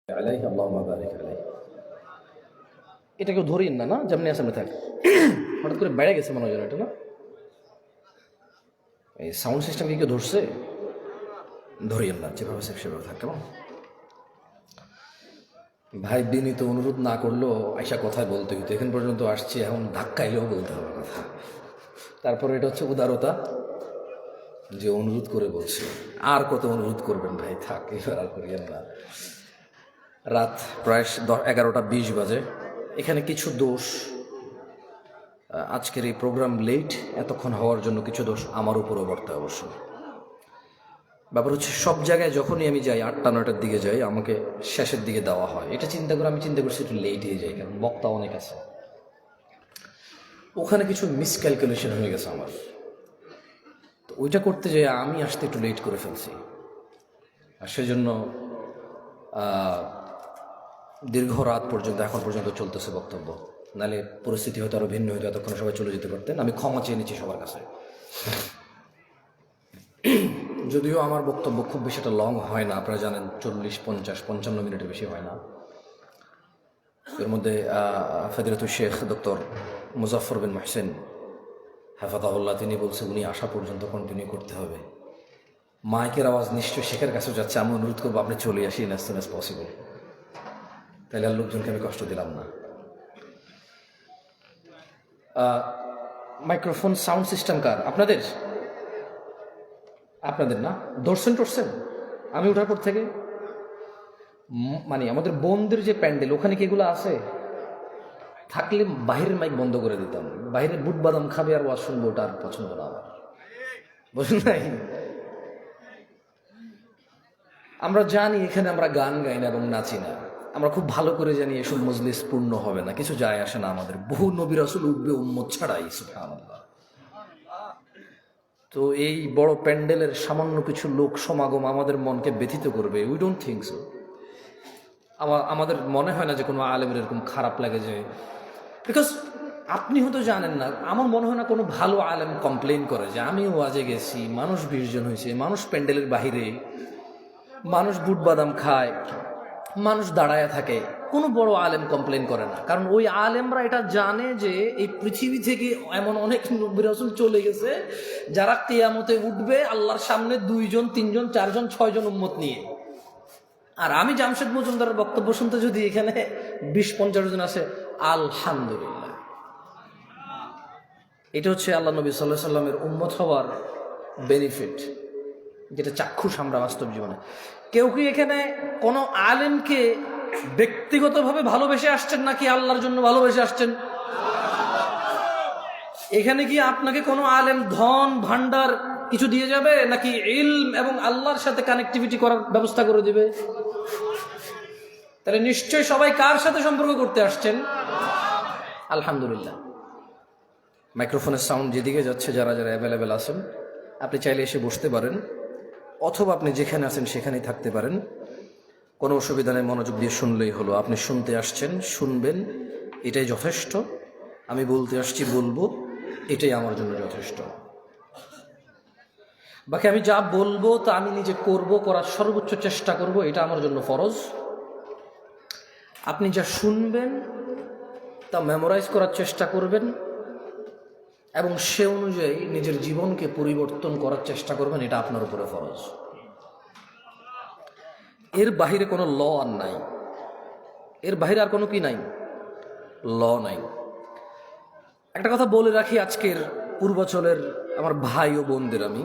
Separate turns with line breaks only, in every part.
আলাইহি আল্লাহুম্মা বারিক আলাইহি। এটা কেউ ধরিন না, না যেমনি আছে থাক। হঠাৎ করে বেড়ে গেছে মনে হয় এটা না, এই সাউন্ড সিস্টেম কি কেউ ধরছে? ধরিয়েন না, যেভাবে সেভাবে থাক কেমন। ভাই বিনীত অনুরোধ না করলেও আইসা কথায় বলতে হইতো, এখন পর্যন্ত আসছি, এখন ধাক্কাইলেও বলতে হবে কথা। তারপরে এটা হচ্ছে উদারতা, যে অনুরোধ করে বলছি। আর কত অনুরোধ করবেন ভাই, থাক এবার আর করিয়েন না। রাত প্রায় 11:20 বাজে। এখানে কিছু দোষ, আজকের এই প্রোগ্রাম লেট এতক্ষণ হওয়ার জন্য কিছু দোষ আমার উপরও বর্তায় অবশ্য। ব্যাপার হচ্ছে সব জায়গায় যখনই আমি যাই 8টা-9টার দিকে যাই, আমাকে শেষের দিকে দেওয়া হয়। এটা চিন্তা করে আমি চিন্তা করছি একটু লেট হয়ে যাই, কারণ বক্তা অনেক আছে। ওখানে কিছু মিসক্যালকুলেশন হয়ে গেছে আমার, তো ওইটা করতে যেয়ে আমি আসতে একটু লেট করে ফেলছি। আর সেজন্য দীর্ঘ রাত পর্যন্ত এখন পর্যন্ত চলতেছে বক্তব্য, নাহলে পরিস্থিতি হয়তো আরও ভিন্ন হয়তো, এতক্ষণ সবাই চলে যেতে পারতেন। আমি ক্ষমা চেয়ে নিচ্ছি সবার কাছে। যদিও আমার বক্তব্য খুব বেশি একটা লং হয় না, আপনারা জানেন 40, 50, 55 মিনিটের বেশি হয় না। এর মধ্যে ফজিলাতুল শেখ ডক্টর মুজাফফর বিন মোহসেন হাফাজাহুল্লাহ তিনি বলছে উনি আসা পর্যন্ত কন্টিনিউ করতে হবে। মাইকের আওয়াজ নিশ্চয়ই শেখের কাছেও যাচ্ছে, আমি অনুরোধ করবো আপনি চলে আসেন অ্যাজ সুন অ্যাজ পসিবল, তাহলে আর লোকজনকে আমি কষ্ট দিলাম না। মাইক্রোফোন সাউন্ড সিস্টেম কার? আপনাদের? আপনাদের না? ধরছেন টরছেন? আমি ওঠার পর থেকে মানে আমাদের বোনদের যে প্যান্ডেল, ওখানে কি এগুলো আছে? থাকলে বাহিরের মাইক বন্ধ করে দিতাম। বাহিরে বুট বাদাম খাবে আর ওয়াজ শুনবো, ওটা আর পছন্দ না আমার, বুঝলেন নাই? আমরা জানি এখানে আমরা গান গাই না এবং নাচি না, আমরা খুব ভালো করে জানি এসব মজলিস পূর্ণ হবে না, কিছু যায় আসে না আমাদের। বহু নবী রাসূল উঠবে উম্মত ছাড়াই, সুবহানাল্লাহ। তো এই বড় প্যান্ডেলের সামান্য কিছু লোক সমাগম আমাদের মনকে ব্যথিত করবে? We don't think so. আমাদের মনে হয় না যে কোনো আলেমের এরকম খারাপ লাগে, যে বিকজ আপনি হয়তো জানেন না, আমার মনে হয় না কোনো ভালো আলেম কমপ্লেন করে যে আমি ওয়াজে গেছি, মানুষ 20 জন হয়েছে, মানুষ প্যান্ডেলের বাহিরে, মানুষ বুট বাদাম খায়, মানুষ দাঁড়ায় থাকে, কোনো বড় আলেম কমপ্লেন করে না। কারণ ওই আলেমরা এটা জানে যে এই পৃথিবী থেকে এমন অনেক নবী রাসূল চলে গেছে যারা কিয়ামতে উঠবে আল্লাহর সামনে 2 জন 3 জন 4 জন 6 জন উম্মত নিয়ে। আর আমি জামশেদ মজুমদারের বক্তব্য শুনতে যদি এখানে 20-50 জন আসে, আলহামদুলিল্লাহ। এটা হচ্ছে আল্লাহ নবী সাল্লাল্লাহু আলাইহি সাল্লামের উম্মত হওয়ার বেনিফিট, যেটা চাক্ষুষ আমরা বাস্তব জীবনে। কেউ কি এখানে কোনো আলেমকে ব্যক্তিগতভাবে ভালোবেসে আসছেন নাকি আল্লাহর জন্য ভালোবেসে আসছেন? এখানে কি আপনাকে কোনো আলেম ধন ভান্ডার কিছু দিয়ে যাবে, নাকি ইলম এবং আল্লাহর সাথে কানেক্টিভিটি করার ব্যবস্থা করে দিবে? তাহলে নিশ্চয়ই সবাই কার সাথে সম্পর্ক করতে আসছেন? আলহামদুলিল্লাহ। মাইক্রোফোনের সাউন্ড যেদিকে যাচ্ছে, যারা যারা অ্যাভেলেবেল আছেন, আপনি চাইলে এসে বসতে পারেন, অথবা আপনি যেখানে আছেন সেখানেই থাকতে পারেন, কোনো অসুবিধা নেই। মনোযোগ দিয়ে শুনলেই হলো। আপনি শুনতে আসছেন, শুনবেন, এটাই যথেষ্ট। আমি বলতে আসছি, বলবো, এটাই আমার জন্য যথেষ্ট। বাকি আমি যা বলবো তা আমি নিজে করব, করার সর্বোচ্চ চেষ্টা করব, এটা আমার জন্য ফরজ। আপনি যা শুনবেন তা মেমোরাইজ করার চেষ্টা করবেন এবং সে অনুযায়ী নিজের জীবনকে পরিবর্তন করার চেষ্টা করবেন, এটা আপনার উপরে ফরজ। এর বাহিরে কোনো ল আর নাই, এর বাহিরে আর কোনো কি নাই, ল নাই। একটা কথা বলে রাখি আজকের পূর্বাচলের আমার ভাই ও বোনদের, আমি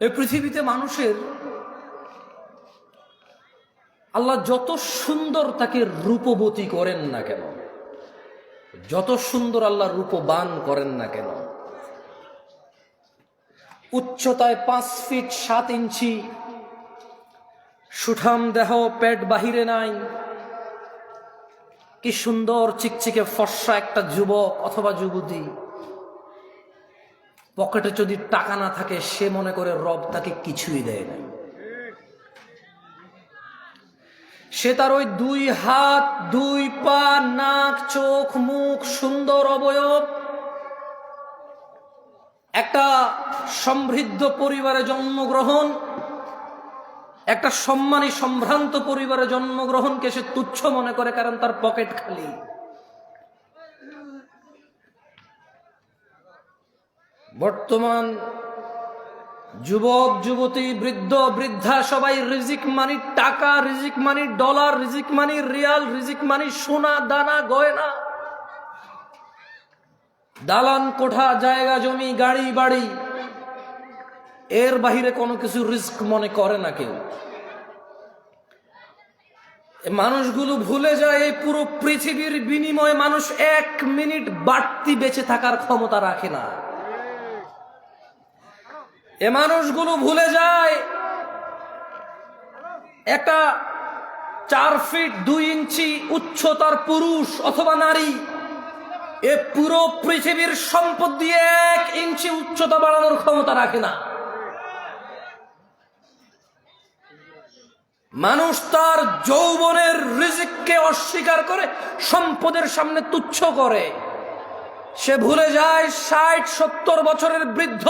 এই পৃথিবীতে মানুষের আল্লাহ যত সুন্দর তাকে রূপবতী করেন না কেন, যত সুন্দর আল্লাহ রূপবান করেন না কেন, উচ্চতায় 5 ফিট 7 ইঞ্চি, সুঠাম দেহ, পেট বাহিরে নাই, কি সুন্দর চিকচিকে ফর্সা একটা যুবক অথবা যুবতী, পকেটে যদি টাকা না থাকে সে মনে করে রব তাকে কিছুই দেয় না। সে তার ওই 2 হাত 2 পা, নাক, চোখ, মুখ, সুন্দর অবয়ব, একটা সমৃদ্ধ পরিবারে জন্মগ্রহণ, একটা সম্মানী সম্ভ্রান্ত পরিবারে জন্মগ্রহণকে সে তুচ্ছ মনে করে, কারণ তার পকেট খালি। বর্তমান যুবক যুবতী, বৃদ্ধ বৃদ্ধা সবাই রিজিক মানির টাকা, রিজিক মানির ডলার, রিজিক মানির রিয়াল, রিজিক মানির সোনা দানা গয়না, দালান কোঠা, জায়গা জমি, গাড়ি বাড়ি, এর বাহিরে কোনো কিছু রিস্ক মনে করে না কেউ। মানুষগুলো ভুলে যায় এই পুরো পৃথিবীর বিনিময়ে মানুষ 1 মিনিট বাড়তি বেঁচে থাকার ক্ষমতা রাখে না। এ মানুষগুলো ভুলে যায় একটা 4 ফিট 2 ইঞ্চি উচ্চতার পুরুষ অথবা নারী এ পুরো পৃথিবীর সম্পদ দিয়ে 1 ইঞ্চি উচ্চতা বাড়ানোর ক্ষমতা রাখে না। মানুষ তার যৌবনের রিজিককে অস্বীকার করে, সম্পদের সামনে তুচ্ছ করে। সে ভুলে যায় 60-70 বছরের বৃদ্ধ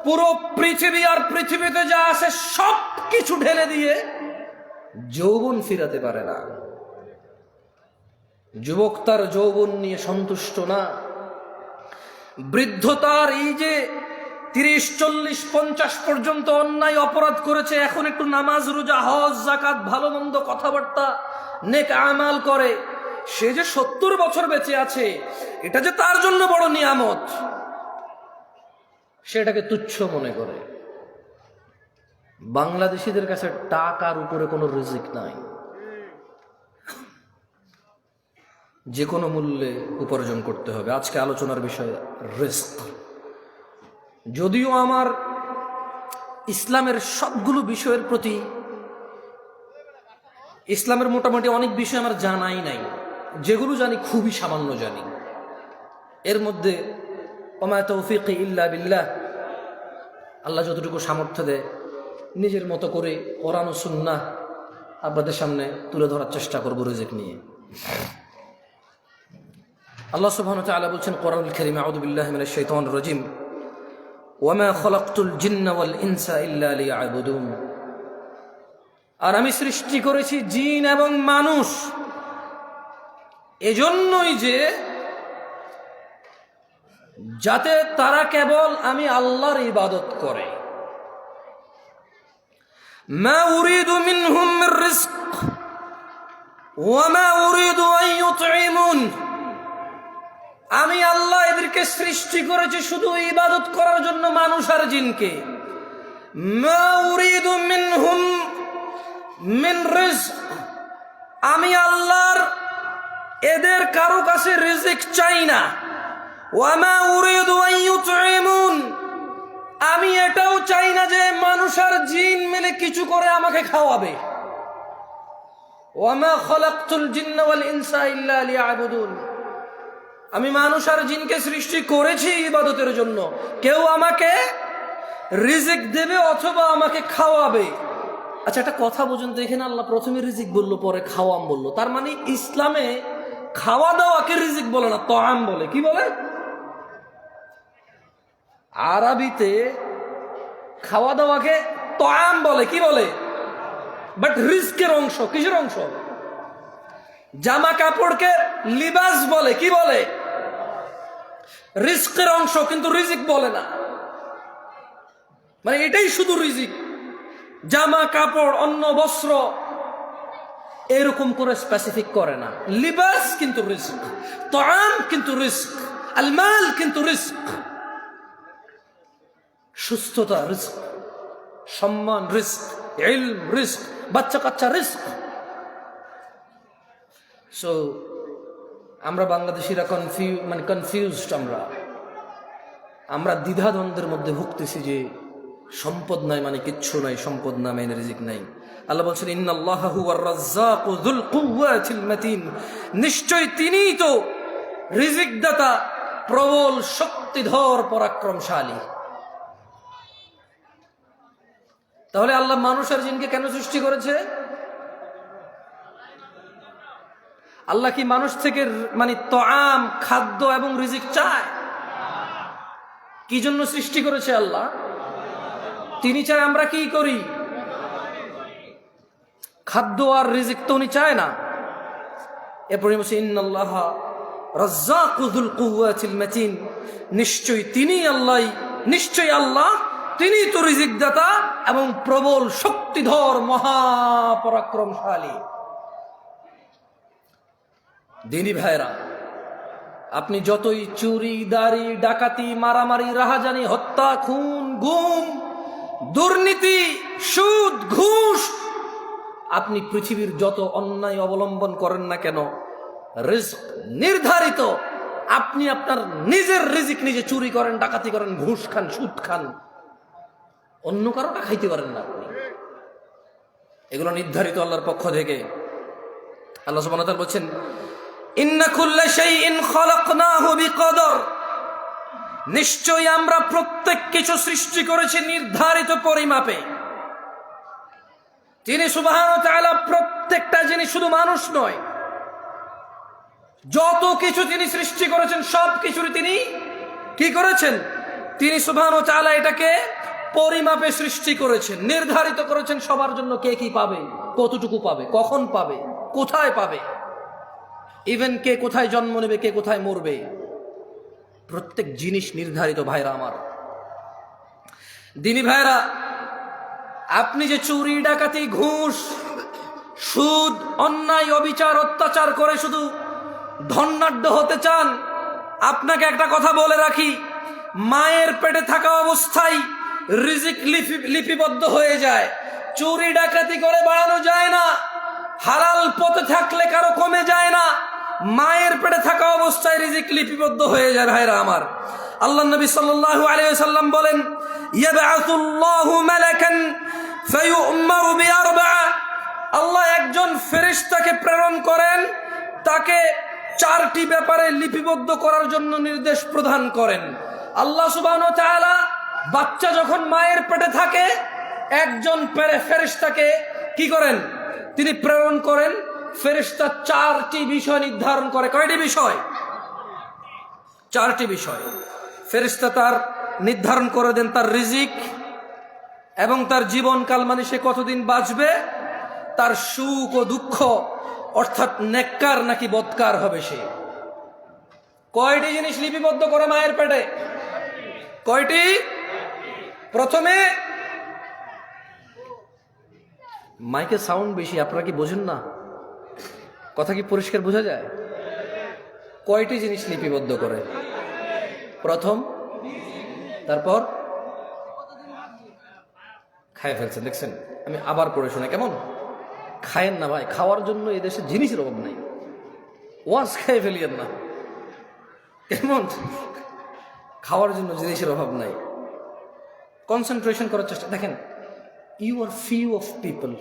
পুরো পৃথিবী আর পৃথিবীতে যা আছে সব কিছু ঢেলে দিয়ে যৌবন ফিরাতে পারে না। যুবক তার যৌবন নিয়ে সন্তুষ্ট না। বৃদ্ধ তার এই যে 30, 40, 50 পর্যন্ত অন্যায় অপরাধ করেছে, এখন একটু নামাজ রোজা হজ জাকাত ভালো মন্দ কথাবার্তা নেক আমাল করে, সে যে 70 বছর বেঁচে আছে এটা যে তার জন্য বড় নিয়ামত, সেটাকে তুচ্ছ মনে করে। বাংলাদেশিদের কাছে টাকার উপরে কোনো রিজিক নাই, যে কোনো মূল্যে উপার্জন করতে হবে। আজকে আলোচনার বিষয় রিস্ক। যদিও আমার ইসলামের সবগুলো বিষয়ের প্রতি, ইসলামের মোটামুটি অনেক বিষয় আমার জানাই নাই, যেগুলো জানি খুবই সামান্য জানি। এর মধ্যে ওমা তৌফিকি ইল্লা বিল্লাহ, আল্লাহ যতটুকু সামর্থ্য দেয় নিজের মতো করে কোরআন ও সুন্নাহ আপনাদের সামনে তুলে ধরার চেষ্টা করব রিজিক নিয়ে। আল্লাহ সুবহানাহু ওয়া তাআলা বলছেন কোরআনুল কারীমে, আউযু বিল্লাহি মিনাশ শাইতানির রাজীম, ওয়ামা খালাকতুল জিন্না ওয়াল ইনসা ইল্লা লিয়াবুদুন। আর আমি সৃষ্টি করেছি জিন এবং মানুষ এজন্যই যে যাতে তারা কেবল আমি আল্লাহর ইবাদত করে। মা উরিদু মিনহুম মির রিজক ওয়া মা উরিদু আন ইউতঈমুন। আমি আল্লাহ এদেরকে সৃষ্টি করেছি শুধু ইবাদত করার জন্য, মানুষ আর জিনকে। মা উরিদু মিনহুম মিন রিজক, আমি আল্লাহর এদের কারো কাছে রিজিক চাই না। ওয়া মা উরিদু আন ইউতঈমুন, আমি এটাও চাই না যে মানুষ আর জিন মিলে কিছু করে আমাকে খাওয়াবে। ওয়া মা খালাকতুল জিন্না ওয়াল ইনসা ইল্লা লিয়াবুদুন, আমি মানুষ আর জিনকে সৃষ্টি করেছি ইবাদতের জন্য। কেউ আমাকে রিজিক দেবে অথবা আমাকে খাওয়াবে। আচ্ছা, একটা কথা বুঝুন তো, এখানে আল্লাহ প্রথমে রিজিক বললো, পরে খাওয়াম বললো। তার মানে ইসলামে খাওয়া দাওয়াকে রিজিক বলে না, তাআম বলে। কি বলে? আরবিতে খাওয়া দাওয়াকে তাআম বলে। কি বলে? বাট রিজকের অংশ। কিসের অংশ? জামা কাপড়কে লিবাস বলে। কি বলে? রিজকের অংশ, কিন্তু রিজিক বলে না। মানে এটাই শুধু রিজিক। জামা কাপড়, অন্ন বস্ত্র এরকম করে স্পেসিফিক করে না। লিবাস কিন্তু রিজক, তাআম কিন্তু রিজক, আল মাল কিন্তু রিজক। সুস্থতা রিজক, সম্মান রিজক, ইলম রিজক, বাচ্চা কাচ্চা রিজক। সো আমরা বাংলাদেশিরা কনফিউজড। আমরা দ্বিধাদ্বন্দ্বের মধ্যে ভুগতেছি যে সম্পদ নাই মানে কিচ্ছু নাই, সম্পদ না মানে রিজিক নাই। আল্লাহ বলছেন ইন্নাল্লাহা হুয়ার রাজ্জাকু যুল কুওয়াতিল মাতিন, নিশ্চয় তিনিই তো রিজিক দাতা, প্রবল শক্তিধর পরাক্রমশালী। তাহলে আল্লাহ মানুষ আর জিনকে কেন সৃষ্টি করেছে? আল্লাহ কি মানুষ থেকে তাআম, খাদ্য এবং রিজিক চায়? কি জন্য সৃষ্টি করেছে আল্লাহ? তিনি চায় আমরা কি করি? খাদ্য আর রিজিক তো উনি চায় না। এরপরে বলছে ইন্নাল্লাহ রাজ্জাকুযুল কুওয়াতিল মাতিন, নিশ্চয়ই তিনি আল্লাহ, নিশ্চয়ই আল্লাহ তিনি তো রিজিক দাতা এবং প্রবল শক্তিধর মহাপরাক্রমশালী। দিনী ভাইরা, আপনি যতই চুরি, দাড়ি, ডাকাতি, মারামারি, রাহাজানি, হত্যা, খুন, গুম, দুর্নীতি, সুদ, ঘুষ, আপনি পৃথিবীর যত অন্যায় অবলম্বন করেন না কেন, রিজক নির্ধারিত। আপনি আপনার নিজের রিজিক নিজে চুরি করেন, ডাকাতি করেন, ঘুষ খান, সুদ খান, অন্য কারোটা খাইতে পারেন না আপনি। এগুলো নির্ধারিত আল্লাহর পক্ষ থেকে। আল্লাহ সুবহানাহু ওয়া তাআলা বলেন ইন্না কুল্লা শাইইন খালাকনাহু বিকদর, নিশ্চয়ই আমরা প্রত্যেক কিছু সৃষ্টি করেছি নির্ধারিত পরিমাপে। তিনি সুবহানাহু ওয়া তাআলা প্রত্যেকটা জিনিস, শুধু মানুষ নয়, যত কিছু তিনি সৃষ্টি করেছেন সব কিছুর তিনি কি করেছেন? তিনি সুবহানাহু ওয়া তাআলা এটাকে পরিমাপে সৃষ্টি করেছেন, নির্ধারিত করেছেন সবার জন্য কে কি পাবে, কতটুকু পাবে, কখন পাবে, কোথায় পাবে, ইভেন কে কোথায় জন্ম নেবে, কে কোথায় মরবে, প্রত্যেক জিনিস নির্ধারিত। ভাইরা আমার, দিনী ভাইরা, আপনি যে চুরি, ডাকাতি, ঘুষ, সুদ, অন্যায়, অবিচার, অত্যাচার করে শুধু ধনাঢ্য হতে চান, আপনাকে একটা কথা বলে রাখি, মায়ের পেটে থাকা অবস্থায় রিজিক লিপিবদ্ধ হয়ে যায়। চুরি ডাকাতি করে বাড়ানো যায় না, হালাল পথে থাকলে কারো কমে যায় না, মায়ের পেটে থাকা অবস্থায় রিজিক লিপিবদ্ধ হয়ে যায়। ভাইরা আমার, আল্লাহ নবী সাল্লাল্লাহু আলাইহি ওয়াসাল্লাম বলেন ইয়াবআসুল্লাহু মালাকান ফায়ু'মারু বিআরবা'a, আল্লাহ একজন ফেরেশতাকে প্রেরণ করেন, তাকে চারটি ব্যাপারে লিপিবদ্ধ করার জন্য নির্দেশ প্রদান করেন। আল্লাহ সুবহানাহু ওয়া তাআলা বাচ্চা যখন মায়ের পেটে থাকে, একজন ফেরেশতাকে কি করেন? তিনি প্রেরণ করেন। ফেরেশতা চারটি বিষয় নির্ধারণ করে। কয়টি বিষয়? চারটি বিষয়। ফেরেশতা তার নির্ধারণ করে দেন তার রিজিক এবং তার জীবনকাল, মানে সে কতদিন বাঁচবে, তার সুখ ও দুঃখ, অর্থাৎ নেককার নাকি বদকার হবে সে। কয়টি জিনিস লিপিবদ্ধ করে মায়ের পেটে? কয়টি? প্রথমে, মাইকে সাউন্ড বেশি, আপনারা কি বোঝেন না? কথা কি পরিষ্কার বোঝা যায়? কয়টি জিনিস লিপিবদ্ধ করে? প্রথম, তারপর খায় ফেলছেন, দেখছেন? আমি আবার পড়ে শুনে কেমন? খায়েন না ভাই, খাওয়ার জন্য এই দেশে জিনিসের অভাব নাই, ওয়াজ খায় ফেলিয়েন না, কেমন? খাওয়ার জন্য জিনিসের অভাব নাই, কনসেন্ট্রেশন করার চেষ্টা। দেখেন, you are few of people,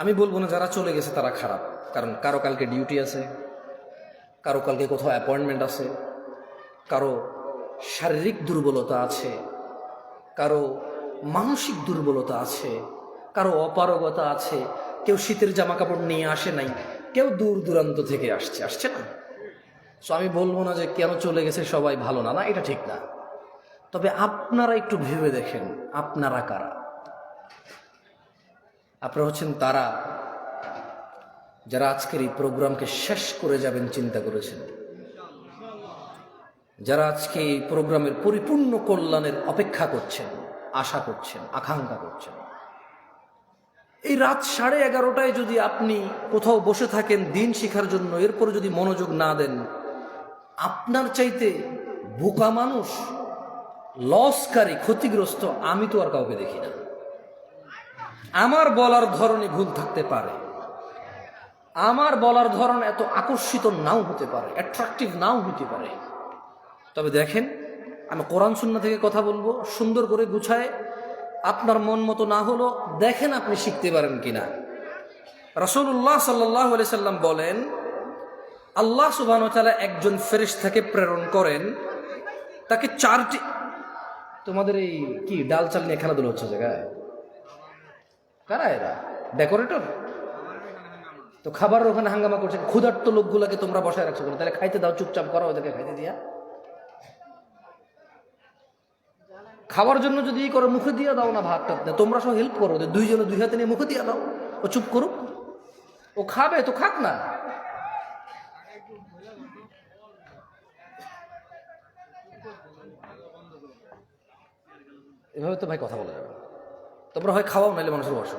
আমি বলবো না যারা চলে গেছে তারা খারাপ, কারণ কারো কালকে ডিউটি আছে, কারো কালকে কোথাও অ্যাপয়েন্টমেন্ট আছে, কারো শারীরিক দুর্বলতা আছে, কারো মানসিক দুর্বলতা আছে, কারো অপারগতা আছে, কেউ শীতের জামা কাপড় নিয়ে আসে নাই, কেউ দূর দূরান্ত থেকে আসছে না। সো আমি বলবো না যে কেন চলে গেছে সবাই ভালো না, না এটা ঠিক না। তবে আপনারা একটু ভেবে দেখেন, আপনারা কারা? আপনারা হচ্ছেন তারা যারা আজকের এই প্রোগ্রামকে শেষ করে যাবেন চিন্তা করেছেন, যারা আজকে এই প্রোগ্রামের পরিপূর্ণ কল্যাণের অপেক্ষা করছেন, আশা করছেন, আকাঙ্ক্ষা করছেন। এই রাত 11:30টায় যদি আপনি কোথাও বসে থাকেন দিন শিখার জন্য, এরপরে যদি মনোযোগ না দেন, আপনার চাইতে বোকা মানুষ, লসকারী, ক্ষতিগ্রস্ত আমি তো আর কাউকে দেখি না। আমার বলার ধরনে ভুল থাকতে পারে, আমার বলার ধরন এত আকর্ষিত নাও হতে পারে, অ্যাট্রাকটিভ নাও হতে পারে, তবে দেখেন, আমি কোরআন সুন্নাহ থেকে কথা বলবো, সুন্দর করে গুছায়। আপনার মন মতো না হলো দেখেন আপনি শিখতে পারেন কিনা। রাসূলুল্লাহ সাল্লাল্লাহু আলাইহি সাল্লাম বলেন, আল্লাহ সুবহানাহু ওয়া তাআলা একজন ফেরেশতাকে প্রেরণ করেন, তাকে চারটি, তোমাদের এই কি ডাল চাল নিয়ে খেলাধুলা হচ্ছে জায়গায়, কারা এরা? ডেকোরেটর? তো খাবারের ওখানে হাঙ্গামা করছে, ক্ষুধার্ত লোকগুলাকে তোমরা বসায় রাখছো কেন? তাহলে খাইতে দাও, চুপচাপ করো, ওদেরকে খাইতে দিয়া। খাওয়ার জন্য যদি করো, মুখে দিয়ে দাও না ভাতটা, তোমরা সব হেল্প করো, দুইজনে দুই হাতে নিয়ে মুখে দিয়ে দাও, ও চুপ করুক, ও খাবে তো খাক না। এভাবে তো ভাই কথা বলা যাবে। তোমরা হয় খাওয়াও, নাইলে মানুষের বসো।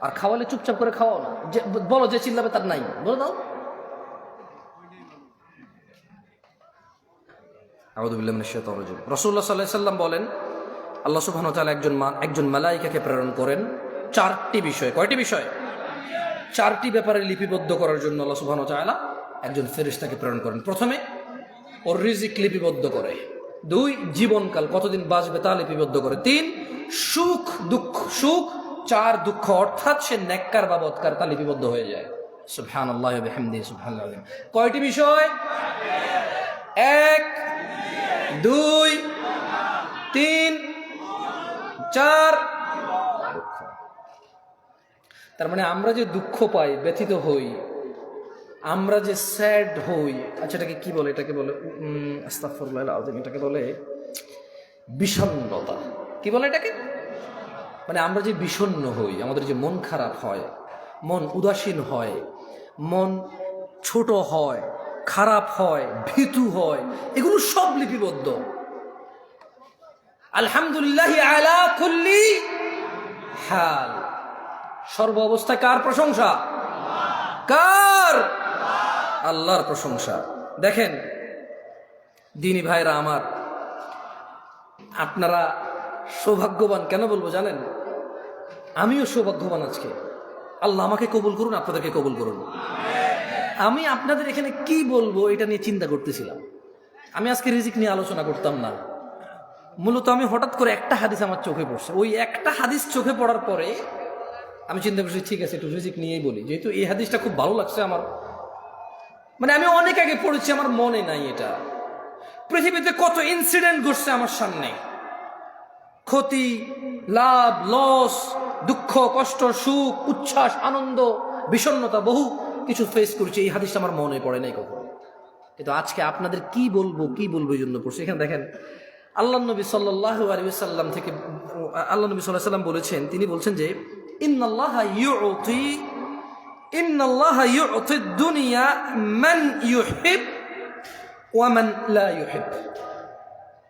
আর খাওয়ালে চুপচাপ করে খাওয়াও না, যে বলো যে চিল্লাবে তার নাই, বলে দাও। আউযু বিল্লাহি মিনাশ শাইতানির রাজিম। রাসূলুল্লাহ সাল্লাল্লাহু আলাইহি সাল্লাম বলেন, আল্লাহ সুবহানাহু ওয়া তাআলা একজন মালায়েকাকে প্রেরণ করেন চারটি বিষয়। কয়টি বিষয়? চারটি ব্যাপারে লিপিবদ্ধ করার জন্য আল্লাহ সুবহানাহু ওয়া তাআলা একজন ফেরেশতাকে প্রেরণ করেন। প্রথমে ওর রিজিক লিপিবদ্ধ করে, 2 জীবনকাল কতদিন বাঁচবে তা লিপিবদ্ধ করে, 3 সুখ দুঃখ, 4 দুঃখ অর্থাৎ সে নেককার বা বদকার তা লিপিবদ্ধ হয়ে যায়। সুবহানাল্লাহি ওয়া বিহামদিহি সুবহানাল্লাহ। কয়টি বিষয়? 1 2 3 4 দুঃখ। তার মানে আমরা যে দুঃখ পাই, ব্যথিত হই, আমরা যে স্যাড হই, আচ্ছা এটাকে কি বলে? এটাকে বলে আস্তাগফিরুল্লাহ আযীম, এটাকে বলে বিষণ্ণতা। কি বলে এটাকে? মানে আমরা যে বিষণ্ণ হই, আমাদের যে মন খারাপ হয়, মন উদাসীন হয়, মন ছোট হয়, খারাপ হয়, ভীতু হয়, এগুলো সব লিপিবদ্ধ। আলহামদুলিল্লাহ আলা কুল্লি হাল, সর্ব অবস্থায় কার প্রশংসা? কার? আল্লাহর প্রশংসা। দেখেন দিনী ভাইরা আমার, আপনারা সৌভাগ্যবান। কেন বলবো জানেন? আমিও সৌভাগ্যবান আজকে। আল্লাহ আমাকে কবুল করুন, আপনাদেরকে কবুল করুন। আমি আপনাদের এখানে কি বলবো এটা নিয়ে চিন্তা করতেছিলাম। আমি আজকে রিজিক নিয়ে আলোচনা করতাম না। মূলত আমি হঠাৎ করে একটা হাদিস আমার চোখে পড়ছে। ওই একটা হাদিস চোখে পড়ার পরে আমি চিন্তা করছি ঠিক আছে একটু রিজিক নিয়েই বলি, যেহেতু এই হাদিসটা খুব ভালো লাগছে আমার। মানে আমি অনেক আগে পড়েছি, আমার মনে নাই এটা। পৃথিবীতে কত ইনসিডেন্ট ঘটছে আমার সামনে, ক্ষতি, লাভ, লস, দুঃখ, কষ্ট, সুখ, উচ্ছ্বাস, আনন্দ, বিষণ্ণতা, বহু কিছু ফেস করছি। এই হাদিসটা আমার মনে পড়ে নাই কখনো, কিন্তু আজকে আপনাদের কি বলবো এই জন্য পড়ছি। এখানে দেখেন আল্লাহ নবী সাল্লাল্লাহু আলাইহি ওয়াসাল্লাম থেকে, আল্লাহ নবী সাল্লাল্লাহু আলাইহি ওয়াসাল্লাম বলেছেন, তিনি বলছেন যে ইন্নাল্লাহা ইউতি দুনিয়া মান ইউহিব ওয়া মান লা ইউহিব।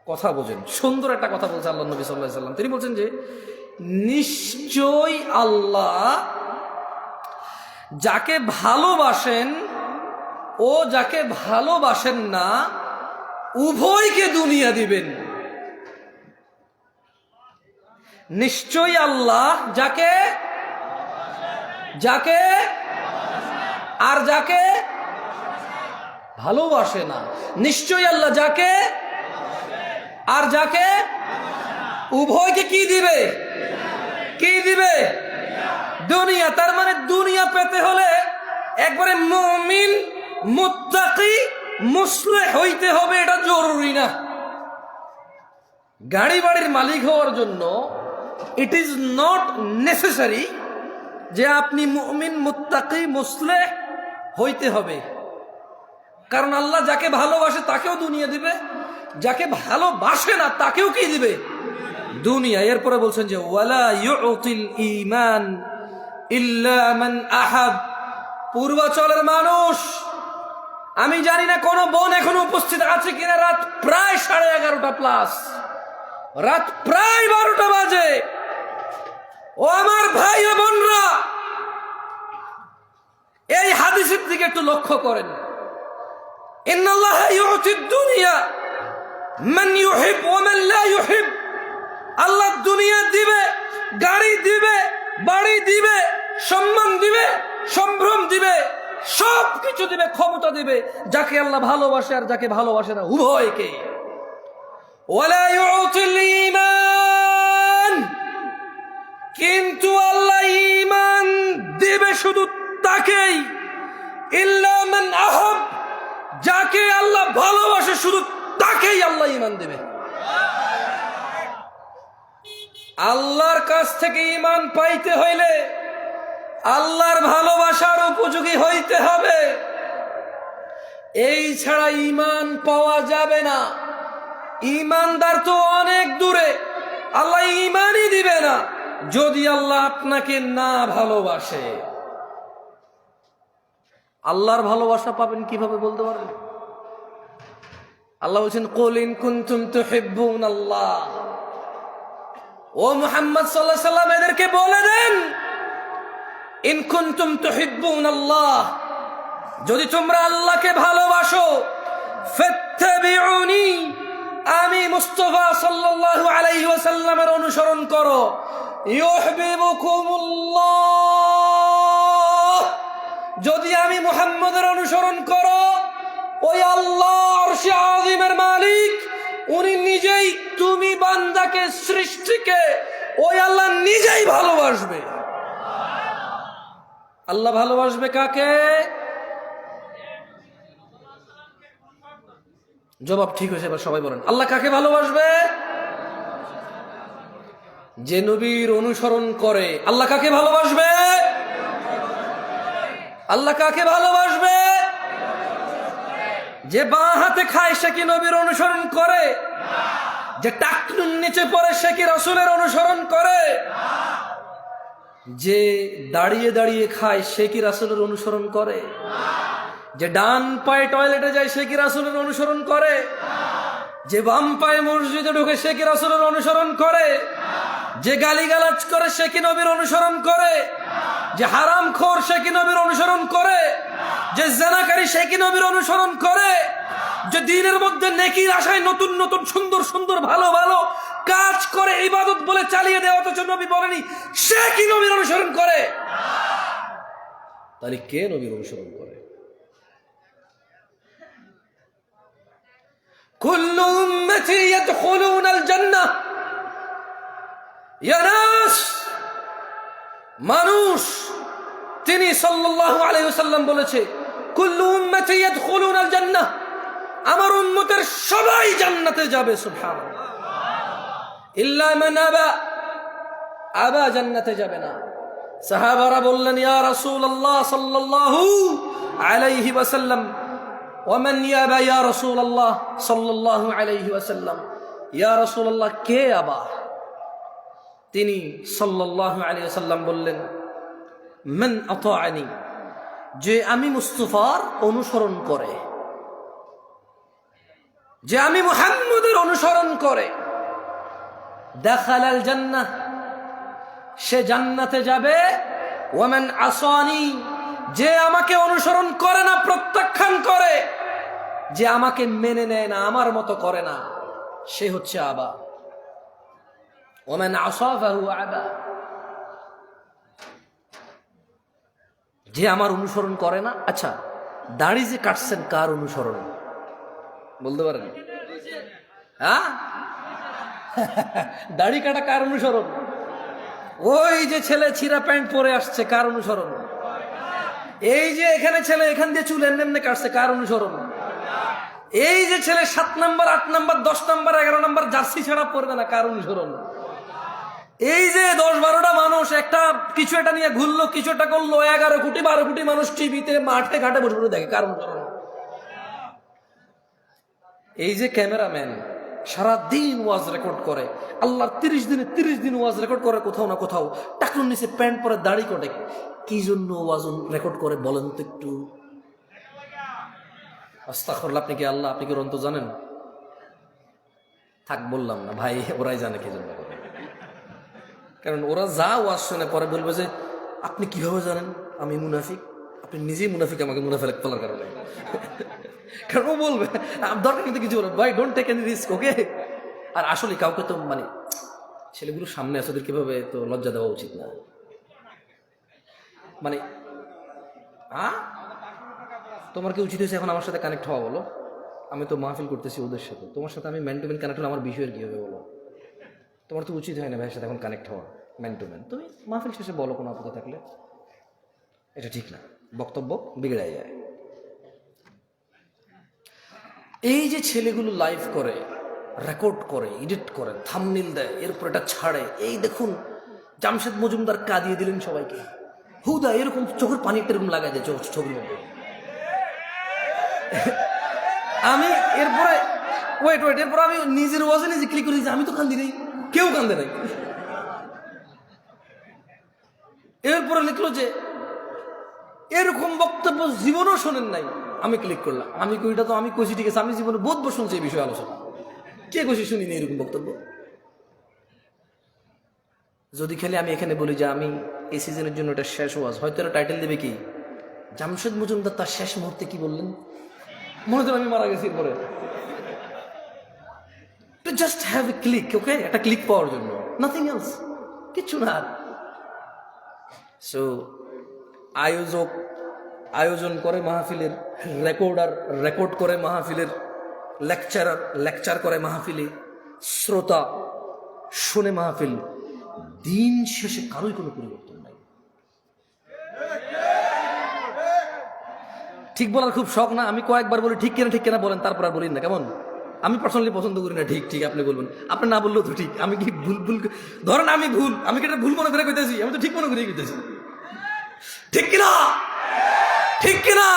কথা বোঝেন, সুন্দর একটা কথা বলছে আল্লাহ নবী সাল্লাল্লাহু আলাইহি ওয়াসাল্লাম। তিনি বলছেন যে নিশ্চয় আল্লাহ যাকে ভালোবাসেন ও যাকে ভালোবাসেন না উভয়কে দুনিয়া দিবেন। নিশ্চয়ই আল্লাহ যাকে আর যাকে ভালোবাসে না, নিশ্চয়ই আল্লাহ যাকে আর যাকে উভয়কে কি দিবে? দুনিয়া। তার মানে দুনিয়া পেতে হলে একবারে মুমিন, মুত্তাকি, মুসলিহ হইতে হবে, এটা জরুরি না। গাড়ি বাড়ির মালিক হওয়ার জন্য ইট ইজ নট নেসেসারি যে আপনি মুমিন, মুত্তাকি, মুসলিহ হইতে হবে। কারণ আল্লাহ যাকে ভালোবাসে তাকেও দুনিয়া দিবে, যাকে ভালোবাসে না তাকেও কি দিবে? দুনিয়া। এরপরে বলছেন যে ওয়ালা ইউতিল ঈমান ইল্লা মান আহাব। পূর্বাচলের মানুষ, আমি জানি না কোন বোন এখনো উপস্থিত আছে কিনা, রাত প্রায় 11:30 প্লাস, রাত প্রায় 12টা বাজে। ও আমার ভাই ও বোনরা, এই হাদিসের দিকে একটু লক্ষ্য করেন। ইন্নাল্লাহা ইউতিদ দুনিয়া মান ইউহিব ওয়া মান লা ইউহিব। আল্লাহ দুনিয়া দিবে, গাড়ি দিবে, বাড়ি দিবে, সম্মান দিবে, সম্ভ্রম দিবে, সব কিছু দিবে, ক্ষমতা দিবে যাকে আল্লাহ ভালোবাসে আর যাকে ভালোবাসে না উভয়কে। ওয়ালা ইউতিল ঈমান, কিন্তু আল্লাহ ঈমান দিবে শুধু তাকেই, ইল্লা মান আহাব, যাকে আল্লাহ ভালোবাসে শুধু তাকেই আল্লাহ ঈমান দিবে। আল্লাহর কাছ থেকে ঈমান পাইতে হইলে আল্লাহর ভালোবাসার উপযোগী হইতে হবে, এই ছাড়া ঈমান পাওয়া যাবে না। ঈমানদার তো অনেক দূরে, আল্লাহ ঈমানই দিবে না। যদি আল্লাহ আপনাকে না ভালোবাসে, আল্লাহর ভালোবাসা পাবেন কিভাবে বলতে পারেন? আল্লাহ বলছেন কুল ইন কুনতুম তুহিব্বুনাল্লাহ, ও মুহাম্মদ সাল্লাল্লাহু আলাইহি সাল্লাম এদেরকে বলে দেন ইন কুনতুম তুহিব্বুনাল্লাহ, যদি তোমরা আল্লাহকে ভালোবাসো, ফাত্তাবিউনি, আমি মুস্তাফা সাল্লাল্লাহু আলাইহি ওয়াসাল্লামের অনুসরণ করো, ইউহিব্বুকুমুল্লাহ, যদি আমি মুহাম্মদের অনুসরণ করো, ওই আল্লাহ আরশে আযীমের মালিক উনি নিজেই তুমি বান্দাকে সৃষ্টিকে ওই আল্লাহ নিজেই ভালোবাসবে। আল্লাহ ভালোবাসবে কাকে? জবাব ঠিক হয়েছে, এবার সবাই বলেন আল্লাহ কাকে ভালোবাসবে? যে নবীর অনুসরণ করে। আল্লাহ কাকে ভালোবাসবে? আল্লাহ কাকে ভালোবাসবে? যে বাঁ হাতে খায় সে কি নবীর অনুসরণ করে? যে টাকনুর নিচে পড়ে সে কি রাসূলের অনুসরণ করে? যে দাঁড়িয়ে দাঁড়িয়ে খায় সে কি রাসূলের অনুসরণ করে? যে ডান পায়ে টয়লেটে যায় সে কি রাসূলের অনুসরণ করে? যে বাম পায়ে মসজিদে ঢোকে সে কি রাসূলের অনুসরণ করে? যে গালিগালাজ করে সে কি নবীর অনুসরণ করে? যে হারামখোর সে কি নবীর অনুসরণ করে? যে জিনাকারী সে কি নবীর অনুসরণ করে? যে দ্বীনের মধ্যে নেকির আশায় নতুন নতুন সুন্দর সুন্দর ভালো ভালো কাজ করে ইবাদত বলে চালিয়ে দেওয়া, অথচ নবী বলেনি, সে কি নবীর অনুসরণ করে? তাহলে কে নবীর অনুসরণ করে? কুল্লু উম্মতি ইয়াদখুলুনাল জান্নাহ, ইয়া নাস, মানুষ, তিনি সাল্লাল্লাহু আলাইহি ওয়াসাল্লাম বলেছে কুল্লু উম্মতি ইয়াদখুলুনাল জান্নাহ, আমার উম্মতের সবাই জান্নাতে যাবে, সুবহানাল্লাহ, ইল্লা মান আবা, আবা জান্নাতে যাবে না। সাহাবারা বললেন ইয়া রাসূলুল্লাহ সাল্লাল্লাহু আলাইহি ওয়াসাল্লাম, ওয়ামান ইয়াবা ইয়া রাসূলুল্লাহ সাল্লাল্লাহু আলাইহি ওয়াসাল্লাম, ইয়া রাসূলুল্লাহ কে আবা? তিনি সাল্লাল্লাহু আলাইহি ওয়াসাল্লাম বললেন মান আতাআনি, যে আমি মুস্তাফার অনুসরণ করে, যে আমি মুহাম্মদের অনুসরণ করে, দাখালাল জান্নাহ, সে জান্নাতে যাবে। ওয়ামান আসানি, যে আমাকে অনুসরণ করে না, প্রত্যাখ্যান করে, যে আমাকে মেনে নেয় না, আমার মতো করে না, সে হচ্ছে আবা। ওয়ামান আসা ফাহু আবা, যে আমার অনুসরণ করে না। আচ্ছা, দাড়ি যে কাটছেন কার অনুসরণ বলতে পারেন? হ্যাঁ, দাড়ি কাটা কার অনুসরণ? ওই যে ছেলে ছিঁড়া প্যান্ট পরে আসছে কার অনুসরণ? এই যে এখানে ছেলে এখান দিয়ে চুল এমনি কাটছে কার অনুসরণ? এই যে ছেলে 7 number 8 number 10 number 11 number jersey ছাড়া পরবে না, কার অনুসরণ? এই যে 10-12টা মানুষ একটা কিছু একটা নিয়ে ঘুরলো, কিছু একটা করলো, 11 কোটি 12 কোটি মানুষ টিভিতে মাঠে ঘাটে বসে বসে দেখে, কার অনুসরণ? এই যে ক্যামেরাম্যান সারাদিন ওয়াজ রেকর্ড করে, আল্লাহর 30 দিন ওয়াজ রেকর্ড করে, কোথাও না কোথাও টাকনুর নিচে প্যান্ট পরে দাড়ি কাটে, কি জন্য ওয়াজ রেকর্ড করে বলেন তো একটু? আস্তাগফিরুল্লাহ, আপনি কি আল্লাহ, আপনি কি অন্ত জানেন? থাক বললাম না ভাই, ওরাই জানে কি জন্য করে। কারণ ওরা যা ওয়াজ শুনে পরে বলবে যে আপনি কিভাবে জানেন আমি মুনাফিক? আপনি নিজেই মুনাফিক আমাকে মুনাফিক বলার কারণে। কারণ ও বলবে দরকার কিন্তু কিছু বলবে, ভাই ডোন্ট টেক এনি রিস্ক, ওকে? আর আসলে কাউকে তো মানে ছেলেগুলোর সামনে আছে, ওদের কিভাবে তো লজ্জা দেওয়া উচিত না। মানে তোমার কি উচিত হয়েছে এখন আমার সাথে কানেক্ট হওয়া? বলো, আমি তো মাহফিল করতেছি ওদের সাথে, তোমার সাথে আমি ম্যান টু ম্যান কানেক্ট হলে আমার বিষয়ের কি হবে বলো? তোমার তো উচিত হয় না ভাইয়ের সাথে এখন কানেক্ট হওয়া ম্যান টু ম্যান। তুমি মাহফিল শেষে বলো কোনো আপত্তি থাকলে, এটা ঠিক না, বক্তব্য বিগড়ে যায়। এই যে ছেলেগুলো লাইভ করে, রেকর্ড করে, এডিট করে, থাম্বনেইল দেয়, এরপর এটা ছাড়ে, এই দেখুন জামশেদ মজুমদার কাঁদিয়ে দিলেন সবাইকে, হুদা এরকম চোখের পানি এরকম লাগাই দেয় ছবির মধ্যে। আমি এরপরে ওয়েট এরপর আমি নিজের ওয়াজে নিজে ক্লিক করি যে আমি তো কান্দি নেই, কেউ কান্দে নাই। এরপরে লিখলো যে এরকম বক্তব্য জীবনও শোনেন নাই। আমি ক্লিক করলাম, আমি কইটা তো আমি কইছি ঠিক আছে, আমি জীবনে বহুতবার শুনছি এই বিষয়ে আলোচনা, কে কইছি শুনিনি এরকম বক্তব্য। যদি খালি আমি এখানে বলি যে আমি এই সিজনের জন্য এটা শেষ ওয়াজ, হয়তো এটা টাইটেল দেবে কি জামশেদ মজুমদার তার শেষ মুহূর্তে কি বললেন, মনে হয় আমি মারা গেছি এরপরে। জাস্ট হ্যাভ এ ক্লিক, ওকে, একটা ক্লিক পাওয়ার জন্য, নাথিং এলস, কিচ্ছু না। সো আয়োজক আয়োজন করে মাহফিলের, রেকর্ডার রেকর্ড করে মাহফিলের, লেকচারার লেকচার করে মাহফিলে, শ্রোতা শুনে মাহফিল, দিন শেষে কারোই কোনো পরিবর্তন নাই। ঠিক বলার খুব শখ না, আমি কয়েকবার বলি ঠিক কেনা বলেন, তারপর আর বলি না, কেমন? আমি পার্সোনালি পছন্দ করি না ঠিক আপনি বলবেন, আপনি না বললেও তো ঠিক। আমি কি ভুল ধরেন আমি কি এটা ভুল মনে করে কইতেছি? আমি তো ঠিক মনে করে কইতেছি, ঠিক কিনা? ঠিক কিনা?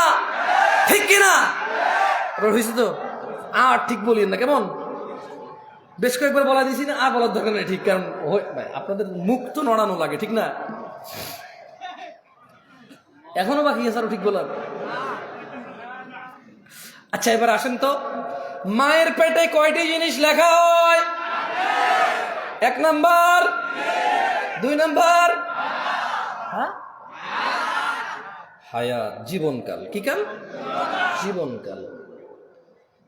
ঠিক কিনা? আপনার হয়েছে তো? আর ঠিক বলিয়েন না, কেমন? বেশ কয়েকবার বলা দিয়েছি না, আর বলার দরকার নেই ঠিক, কারণ ভাই আপনাদের মুখ তো নড়ানো লাগে, ঠিক না? এখনো বাকি আছে আরো ঠিক বলার। আচ্ছা এবার আসেন তো, মায়ের পেটে কয়টি জিনিস লেখা হয়? 1 নাম্বার, 2 নাম্বার হায়াত, জীবনকাল। কি কাল? জীবনকাল।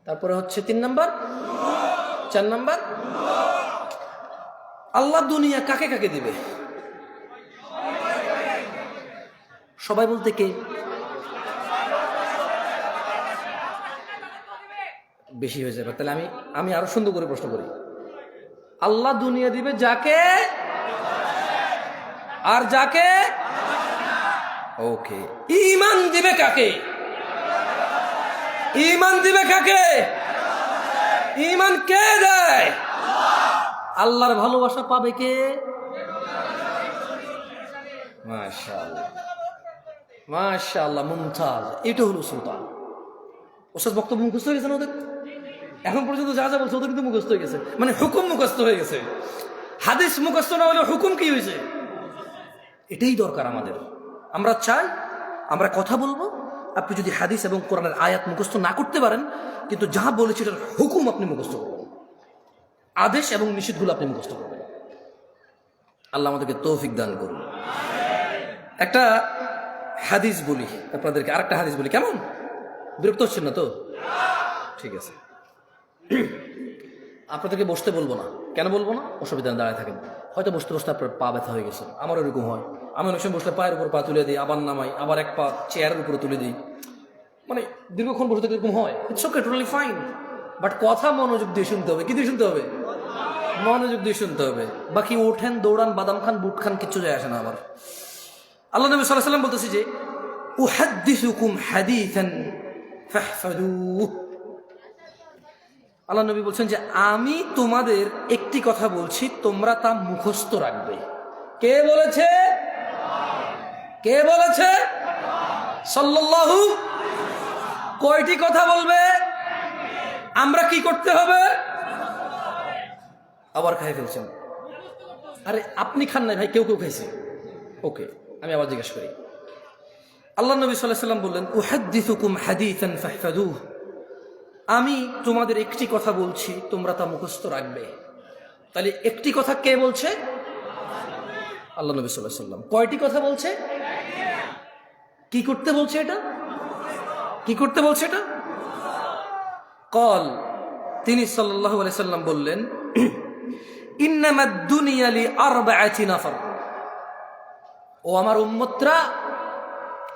তারপরে হচ্ছে 3 নাম্বার, 4 নাম্বার আল্লাহ দুনিয়া কাকে কাকে দিবে? সবাই বলতে কে? বেশি হয়ে যাবে, তাহলে আমি আরো সুন্দর করে প্রশ্ন করি। আল্লাহ দুনিয়া দিবে যাকে, আর যাকে ওকে। ঈমান দিবে কাকে? ঈমান দিবে কাকে? ঈমান কে দেয়? আল্লাহর ভালোবাসা পাবে কে? মাশাআল্লাহ মাশাআল্লাহ, মুমতাজ। এটা হলো সুলতান। ওস্তাদ বক্তব্য মুখস্থ হয়ে গেছে না ওদের? এখন পর্যন্ত যা যা বলছে ওদের কিন্তু মুখস্থ হয়ে গেছে, মানে হুকুম মুখস্থ হয়ে গেছে। হাদিস মুখস্থ না হলে হুকুম কি হয়েছে? এটাই দরকার আমাদের। আমরা চাই আমরা কথা বলবো, আপনি যদি হাদিস এবং কোরআনের আয়াত মুখস্থ না করতে পারেন, কিন্তু যা বলেছে এটার হুকুম আপনি মুখস্থ করবেন, আদেশ এবং নিষেধগুলো আপনি মুখস্থ করবেন। আল্লাহ আমাদেরকে তৌফিক দান করুন। একটা হাদিস বলি আপনাদেরকে, আরেকটা হাদিস বলি, কেমন? বিরক্ত হচ্ছেন না তো? ঠিক আছে, আপনাদেরকে বসতে বলবো না। কেন বলবো না? অসুবিধা দাঁড়ায় থাকেন। হয়তো বসতে বসতে আপনার পা ব্যথা হয়ে গেছে, আমার ওরকম হয়। আমি অনেক সময় বসলে পায়ের উপর পা তুলে দিই, আবার নামাই, আবার এক পা চেয়ারের উপরে তুলে দিই, মানে দীর্ঘক্ষণ বসে থাকলে এরকম হয়। It's okay, totally fine, but কথা মনোযোগ দিয়ে শুনতে হবে। কি দিয়ে শুনতে হবে? মনোযোগ দিয়ে শুনতে হবে। বাকি ওঠেন, দৌড়ান, বাদাম খান, বুট খান, কিচ্ছু যায় আসে না আমার। আল্লাহ নবী সাল্লাল্লাহু আলাইহি ওয়াসাল্লাম বলতেছে যে উহাদ্দিসুকুম হাদিসান ফাহফাযুহু। আল্লাহ নবী বলছেন যে আমি তোমাদের একটি কথা বলছি, তোমরা তা মুখস্থ রাখবে। কে বলেছে? কে বলেছে? সাল্লাল্লাহু। কয়টি কথা বলবে? আমরা কি করতে হবে? আবার খাই ফেলছেন। আরে আপনি খান নাই ভাই, কেউ খাইছে। ওকে, আমি আবার জিজ্ঞেস করি। আল্লাহ নবী সাল্লাল্লাহু আলাইহি ওয়াসাল্লাম বললেন উহাদ্দিসুকুম হাদিসান ফাহফাযুহু, আমি তোমাদের একটি কথা বলছি, তোমরা তা মুখস্থ রাখবে। তাহলে একটি কথা কে বলছে? আল্লাহ নবী সাল্লাল্লাহু আলাইহি ওয়াসাল্লাম। কয়টি কথা বলছে? কি করতে বলছে এটা? কি করতে বলছে এটা? কল, তিনি সাল্লাল্লাহু আলাইহি ওয়াসাল্লাম বললেন ইন্নামাদ দুনিয়া লিআরবাআতি নাফার। ও আমার উম্মতরা,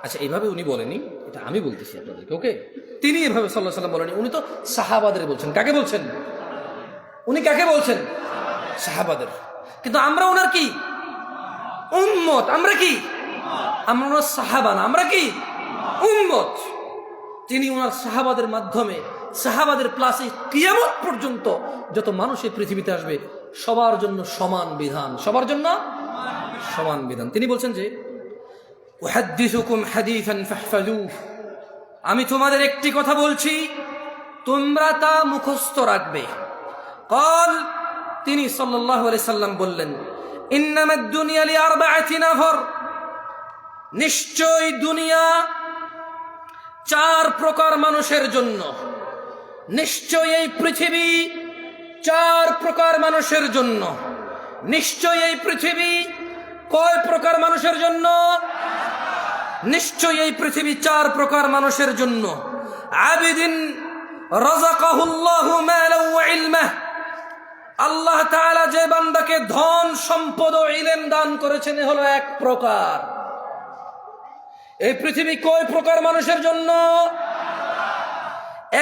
আচ্ছা এইভাবে উনি বলেনি, এটা আমি বলতেছি আপনাদেরকে, ওকে? তিনি এভাবে সাল্লাল্লাহু আলাইহি ওয়াসাল্লাম বলেনি, উনি তো সাহাবাদের বলছেন। কাকে বলছেন? উনি কাকে বলছেন? সাহাবাদের। কিন্তু আমরা ওনার কি? উম্মত। আমরা কি? আমরা ওনার সাহাবা না, আমরা কি? উম্মত। তিনি ওনার সাহাবাদের মাধ্যমে, সাহাবাদের প্লাসে কিয়ামত পর্যন্ত যত মানুষ এই পৃথিবীতে আসবে সবার জন্য সমান বিধান, সবার জন্য সমান বিধান। তিনি বলছেন যে উহাদ্দিসুকুম হাদিসান ফাহফাযুহু, আমি তোমাদের একটি কথা বলছি, তোমরা তা মুখস্থ রাখবে। কল, তিনি সাল্লাল্লাহু আলাইহি সাল্লাম বললেন ইন্নামাদ দুনিয়া লিআরবাআতি নাফার, নিশ্চয় দুনিয়া চার প্রকার মানুষের জন্য, নিশ্চয় এই পৃথিবী চার প্রকার মানুষের জন্য। নিশ্চয় এই পৃথিবী কয় প্রকার মানুষের জন্য? নিশ্চয় এই পৃথিবী চার প্রকার মানুষের জন্য। আবিদিন রাযাকাহুল্লাহু মালান ওয়া ইলমা, আল্লাহ তাআলা যে বান্দাকে ধন সম্পদ ও ইলম দান করেছেন এ হলো এক প্রকার। এই পৃথিবী কয় প্রকার মানুষের জন্য?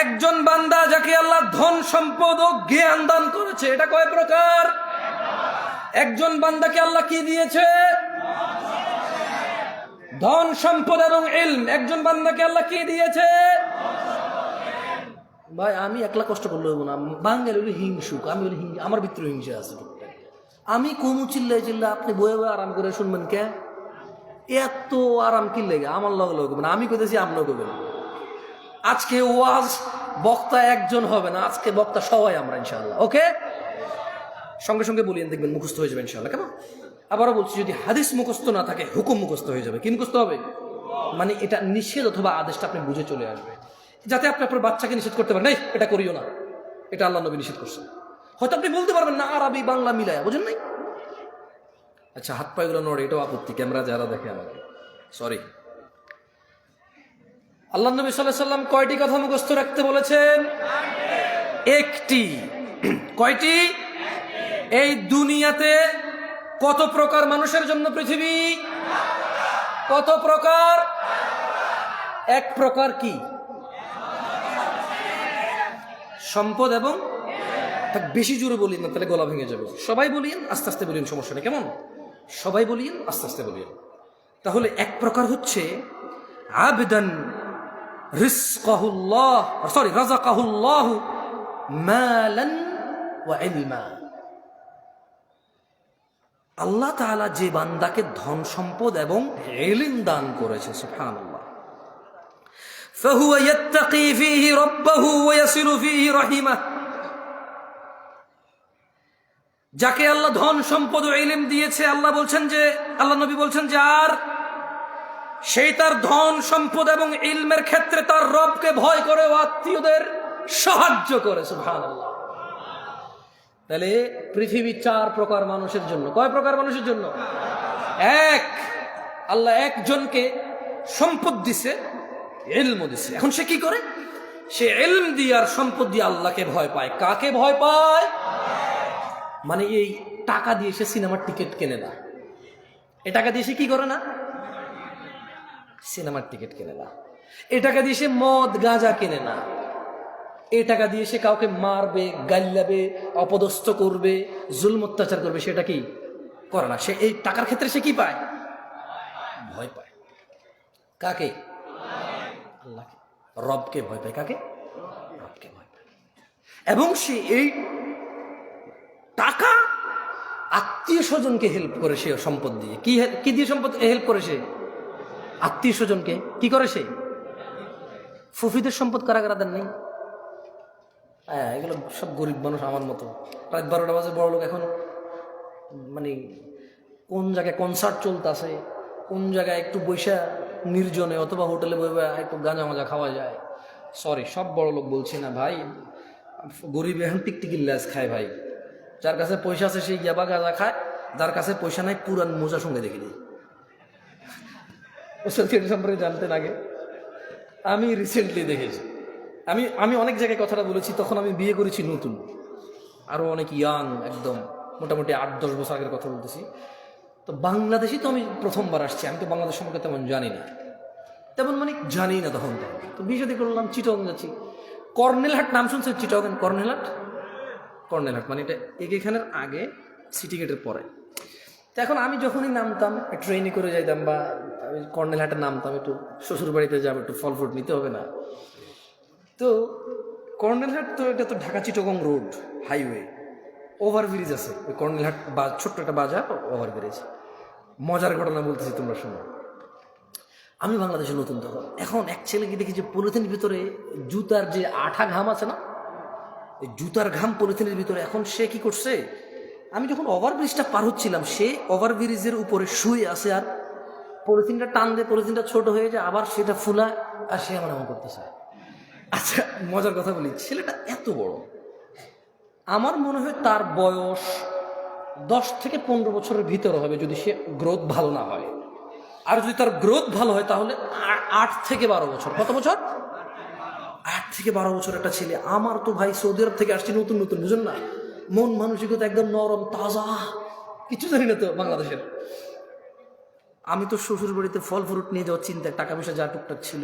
একজন বান্দা যাকে আল্লাহ ধন সম্পদ ও জ্ঞান দান করেছে, এটা কয় প্রকার? একজন বান্দাকে আল্লাহ কি দিয়েছে? ধন সম্পদ এবং ইলম। একজন বান্দাকে আল্লাহ কি দিয়েছে? ভাই আমি একলা কষ্ট করলে হইব না, বাঙালি হইলে হিংসুক, আমি হইলে আমার ভিতরে হিংসা আছে। আমি কমু চিল্লাই আপনি বয়ে বয়ে আরাম করে শুনবেন কে? এত আরাম কি লেগে আমার লগে লগে না, আমি কইতেছি আপনার করবেন। আজকে ওয়াজ বক্তা একজন হবে না, আজকে বক্তা সবাই আমরা ইনশাআল্লাহ। ওকে, সঙ্গে সঙ্গে বলিয়েন, দেখবেন মুখস্থ হয়ে যাবে ইনশাআল্লাহ। কেন? আবারও বলছি, যদি হাদিস মুখস্থ না থাকে হুকুম মুখস্থ হয়ে যাবে। কি মুখস্থ হবে? মানে এটা নিষেধ অথবা আদেশটা আপনি বুঝে চলে আসবে, যাতে আপনি আপনার বাচ্চাকে নিষেধ করতে পারেন, এই এটা করিও না, এটা আল্লাহ নবী নিষেধ করছেন। হয়তো আপনি বলতে পারবেন না আরবি বাংলা মিলায়া, বুঝেন নাই? আচ্ছা, হাত পায়েগুলো নড়ে, এটাও আপত্তি, ক্যামেরা যারা দেখে আমাকে সরি। আল্লাহ নবী সাল্লাল্লাহু আলাইহি ওয়াসাল্লাম কয়টি কথা মুখস্থ রাখতে বলেছেন? একটি। কয়টি? এই দুনিয়াতে কত প্রকার মানুষের জন্য পৃথিবী? কত প্রকার? এক প্রকার কি? সম্পদ এবং, বেশি জোরে বলিন না তাহলে গলা ভেঙে যাবে। সবাই বলিয়েন, আস্তে আস্তে বলিন, সমস্যা নেই। কেমন? সবাই বলিয়েন, আস্তে আস্তে বলিয়েন। তাহলে এক প্রকার হচ্ছে আবদান রাযাকাহুল্লাহু মালান ওয়া ইলমা, আল্লাহ তাআলা যে বান্দাকে ধন সম্পদ এবং ইলম দান করেছে, সুবহানাল্লাহ, ফাহুয়া ইয়াত্তাকি ফীহি রাব্বাহু ওয়া ইয়াসিলু ফীহি রাহিমাহ, যাকে আল্লাহ ধন সম্পদ ও ইলম দিয়েছে, আল্লাহ বলছেন যে, আল্লাহ নবী বলছেন যে আর সেই তার ধন সম্পদ এবং ইলমের ক্ষেত্রে তার রবকে ভয় করে ও আত্মীয়দের সাহায্য করে। সুবহানাল্লাহ। তাহলে পৃথিবী চার প্রকার মানুষের জন্য। কয় প্রকার মানুষের জন্য? এক, আল্লাহ একজনকে সম্পদ দিছে, ইলম দিছে। এখন সে কি করে? সে ইলম দিয়ে আর সম্পদ দিয়ে আল্লাহকে ভয় পায়। কাকে ভয় পায়? মানে এই টাকা দিয়ে সে সিনেমার টিকিট কেনে না। এই টাকা দিয়ে সে কি করে না? সিনেমার টিকিট কেনে না। এই টাকা দিয়ে সে মদ গাঁজা কেনে না। এই টাকা দিয়ে সে কাউকে মারবে, গাল্লাবে, অপদস্থ করবে, জুলম অত্যাচার করবে, সেটা কি করে না। সে এই টাকার ক্ষেত্রে সে কি পায়? ভয় পায়। কাকে? আল্লাহকে, রবকে ভয় পায়। কাকে? রবকে ভয় পায়। এবং সে এই টাকা আত্মীয় স্বজনকে হেল্প করে, সে সম্পদ দিয়ে। কি দিয়ে সম্পদ হেল্প করে? সে আত্মীয় স্বজনকে কি করে? সে ফুফিদের সম্পদ কারাগারাদের নেই। হ্যাঁ, এগুলো সব গরিব মানুষ আমার মতো। রাত 12টা বাজে বড় লোক এখন, মানে কোন জায়গায় কনসার্ট চলতেছে, কোন জায়গায় একটু বৈশা নির্জনে অথবা হোটেলে বইবা একটু গাঁজা মাজা খাওয়া যায়। সরি, সব বড় লোক বলছি না ভাই, গরিব এখন টিকটিকির ল্যাজ খায় ভাই। যার কাছে পয়সা আছে সে ইয়াবা গাঁজা খায়, যার কাছে পয়সা নাই পুরান মোজা সঙ্গে দেখে দিই। সম্পর্কে জানতেন আগে? আমি রিসেন্টলি দেখেছি। আমি অনেক জায়গায় কথাটা বলেছি, তখন আমি বিয়ে করেছি নতুন, আরও অনেক ইয়াং, একদম মোটামুটি 8-10 বছর আগের কথা বলতেছি। তো বাংলাদেশি তো আমি প্রথমবার আসছি, আমি তো বাংলাদেশ সম্পর্কে তেমন জানি না, তেমন মানে জানি না তখন। তো বিয়ে শাদী করলাম, চিটং যাচ্ছি। কর্নেলহাট নাম শুনছেন? চিটং কর্নেলহাট, কর্নেলহাট মানে এটা এখানের আগে, সিটি গেটের পরে। তো এখন আমি যখনই নামতাম, ট্রেনে করে যাইতাম বা কর্নেলহাটে নামতাম, একটু শ্বশুর বাড়িতে যাবো, একটু ফল ফ্রুট নিতে হবে না। তো কর্নেলহাট তো এটা তো Dhaka Chittagong road highway, overbridge আছে ওই কর্নেলহাট, ছোট্ট একটা বাজার, ওভারব্রিজ। মজার ঘটনা বলতেছি, তোমরা শোনো। আমি বাংলাদেশে নতুন তখন, এখন এক ছেলেকে দেখি যে পলিথিনের ভিতরে জুতার যে আঠা ঘাম আছে না, এই জুতার ঘাম পলিথিনের ভিতরে। এখন সে কি করছে, আমি যখন ওভারব্রিজটা পার হচ্ছিলাম, সে ওভারব্রিজের উপরে শুয়ে আছে আর পলিথিনটা টান দিয়ে পলিথিনটা ছোট হয়ে যায়, আবার সেটা ফুলায়, আর সে আমার এমন করতেছে। আচ্ছা, মজার কথা বলি, ছেলেটা এত বড়, আমার মনে হয় তার বয়স 10 থেকে 15 বছরের ভিতরে হবে, যদি সে গ্রোথ ভালো না হয়। আর যদি তার গ্রোথ ভালো হয় তাহলে 8 থেকে 12 বছর। কত বছর? 8 থেকে 12 বছর একটা ছেলে। আমার তো ভাই সৌদি আরব থেকে আসছি নতুন নতুন, বুঝুন না, মন মানসিকতা একদম নরম তাজা, কিছু জানি না তো বাংলাদেশের। আমি তো শ্বশুর বাড়িতে ফল ফ্রুট নিয়ে যাওয়ার চিন্তায়, টাকা পয়সা যা টুকটাক ছিল।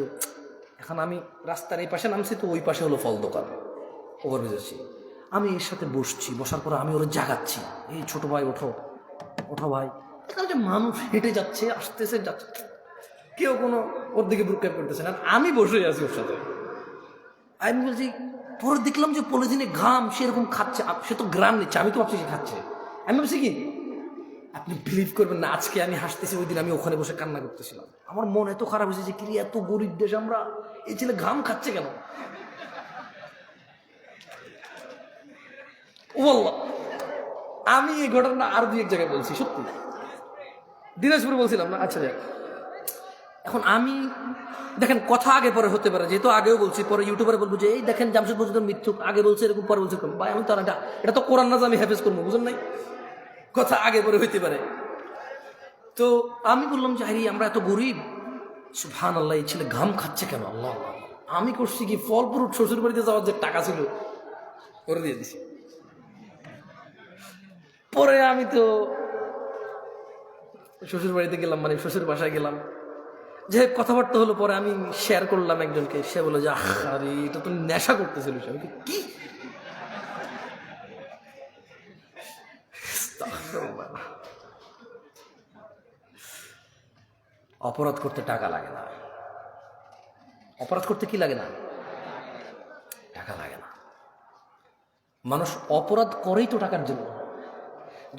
এখন আমি রাস্তার এই পাশে নামছি, তো ওই পাশে হলো ফল দোকান, ওভারব্রিজ আছি। আমি এর সাথে বসছি, বসার পরে আমি ওরা জাগাচ্ছি, এই ছোট ভাই ওঠো, ওঠো ভাই। যে মানুষ হেঁটে যাচ্ছে, আসতেছে, যাচ্ছে, কেউ কোনো ওর দিকে ব্রুকআপ করতেছে না, আমি বসে আছি ওর সাথে। আমি বলছি, পরে দেখলাম যে পলিথিনে ঘাম, সেরকম খাচ্ছে, সে তো গ্রাম নিচ্ছে, আমি তো ভাবছি সে খাচ্ছে। আমি ভাবছি কি, আপনি বিলিভ করবেন না, আজকে আমি হাসতেছি, ওই দিন আমি ওখানে বসে কান্না করতেছিলাম। আমার মন এত খারাপ হয়েছে যে কি এত গরিব দেশ আমরা, এই ছেলে ঘাম খাচ্ছে কেন? ওয়াল্লাহ, আমি এই ঘটনা আর 2-1 জায়গায় বলছি, সত্যি দিনাজপুরে বলছিলাম না। আচ্ছা, যাক, এখন আমি দেখেন, কথা আগে পরে হতে পারে, যেহেতু আগেও বলছি, পরে ইউটিউবারে বলবো যে এই দেখেন জামশেদ মজুমদার মিথ্যুক, আগে বলছে এরকম, পরে বলছে ভাই আমি তো এটা তো কোরআন না যে আমি হেফেজ করবো, বুঝুন নাই, কথা আগে পরে হইতে পারে। তো আমি বললাম যে আরে আমরা এত গরিব, সুবহানাল্লাহ, এই ছেলে ঘাম খাচ্ছে কেন? আল্লাহ আল্লাহ। আমি করছি কি, ফল ফ্রুট শ্বশুর বাড়িতে যাওয়ার যে টাকা ছিল করে দিয়ে দিছি। পরে আমি তো শ্বশুর বাড়িতে গেলাম, মানে শ্বশুর বাসায় গেলাম, যে কথাবার্তা হলো। পরে আমি শেয়ার করলাম একজনকে, সে বলে যে আরে এটা তো নেশা করতেছিল। আমি কি, অপরাধ করতে টাকা লাগে না, অপরাধ করতে কি লাগে না? টাকা লাগে না। মানুষ অপরাধ করেই তো টাকার জন্য।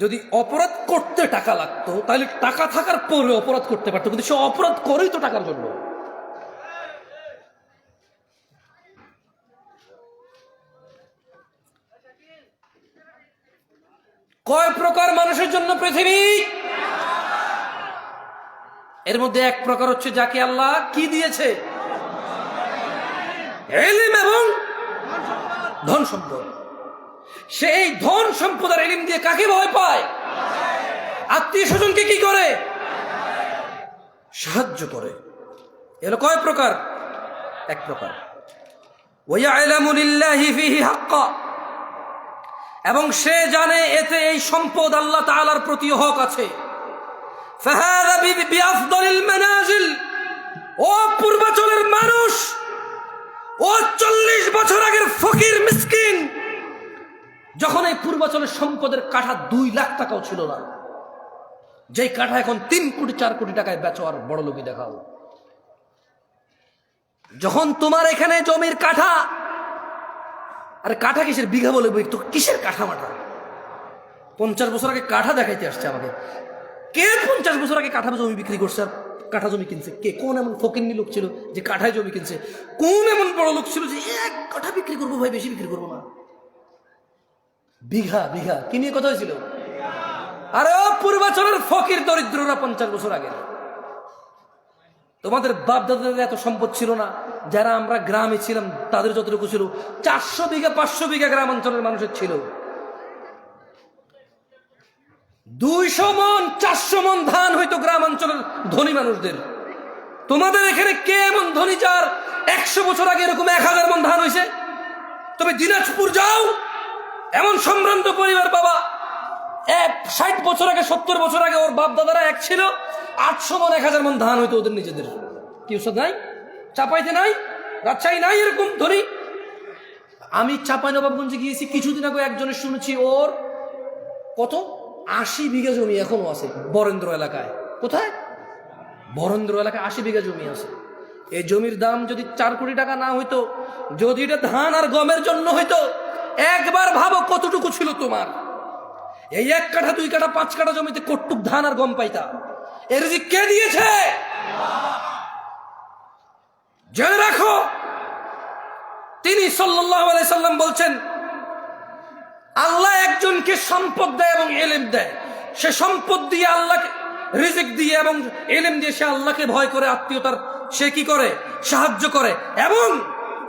যদি অপরাধ করতে টাকা লাগতো তাহলে টাকা থাকার পরে অপরাধ করতে পারতো, কিন্তু সে অপরাধ করেই তো টাকার জন্য। কয় প্রকার মানুষের জন্য পৃথিবী? এর মধ্যে এক প্রকার হচ্ছে যাকে আল্লাহ কি দিয়েছে? ইলম এবং ধন সম্পদ। সেই ধন সম্পদ আর ইলম দিয়ে কাকে ভয় পায়? আত্মীয় স্বজনকে কি করে? সাহায্য করে। এর কয় প্রকার? এক প্রকার। ওয়ায়ালামু লিল্লাহি ফিহি হাক্কা, এবং সে জানে এতে এই সম্পদ আল্লাহ তাআলার প্রতি হক আছে। ফাহাযা বিআফদালিল মানাজিল, ও পূর্বাঞ্চলের মানুষ, ও 40 বছর আগের ফকির মিসকিন, যখন এই পূর্বাঞ্চলের সম্পদের কাঠা 2 লাখ টাকাও ছিল না, যেই কাঠা এখন 3 কোটি 4 কোটি টাকায় বেচো আর বড় লোকই দেখাও। যখন তোমার এখানে জমির কাঠা, আরে কাঠা কিসের, বিঘা বলে তো কিসের কাঠা মাঠা? 50 বছর আগে কাঠা দেখাইতে আসছে আমাকে। কে 50 বছর আগে কাঠা জমি বিক্রি করছে আর কাঠা জমি কিনছে? কে? কোন এমন ফকিন্নি লোক ছিল যে কাঠায় জমি কিনছে? কোন এমন বড় লোক ছিল যে 1 কাঠা বিক্রি করবো ভাই, বেশি বিক্রি করবো না? বিঘা বিঘা কি নিয়ে কথা হয়েছিল? আরে ও পূর্বাঞ্চলের ফকির দরিদ্ররা 50 বছর আগে, তোমাদের বাপ দাদাদের এত সম্পদ ছিল না। যারা আমরা গ্রামে ছিলাম তাদের যতটুকু ছিল, 400 বিঘা 500 বিঘা গ্রাম অঞ্চলের মানুষের ছিল। 200 মন 400 মন ধান হয়তো গ্রাম অঞ্চলের ধনী মানুষদের। তোমাদের এখানে কে এমন ধনী যার 100 বছর আগে এরকম 1000 মন ধান হয়েছে? তবে দিনাজপুর যাও, এমন সম্ভ্রান্ত পরিবার, বাবা 60 বছর আগে 70 বছর আগে ওর বাপ দাদারা এক ছিল, 800 মন 1000 মন ধান হইতো ওদের নিজেদের। কি ওসব নাই? চাপাইতে নাই, রাজশাহী নাই এরকম ধনী। আমি চাঁপাইনবাবগঞ্জে গিয়েছি কিছুদিন আগে, একজনের শুনেছি ওর কত 80 বিঘা জমি এখনো আছে বরেন্দ্র এলাকায়। কোথায়? বরেন্দ্র এলাকায় 80 বিঘা জমি আছে। এই জমির দাম যদি 4 কোটি টাকা না হইতো, যদি এটা ধান আর গমের জন্য হইতো, একবার ভাবো কতটুকু ছিল তোমার। এই 1 কাঠা 2 কাঠা 5 কাঠা জমিতে কটুক ধান আর গম পাইতা। এর রিজিক কে দিয়েছে? জেনে রাখো, তিনি সাল্লাল্লাহু আলাইহি সাল্লাম বলছেন, আল্লাহ একজনকে সম্পদ দেয় এবং ইলম দেয়। সে সম্পদ দিয়ে আল্লাহকে রিজিক দিয়ে এবং ইলম দিয়ে সে আল্লাহকে ভয় করে, আত্মীয়তার সে কি করে, সাহায্য করে, এবং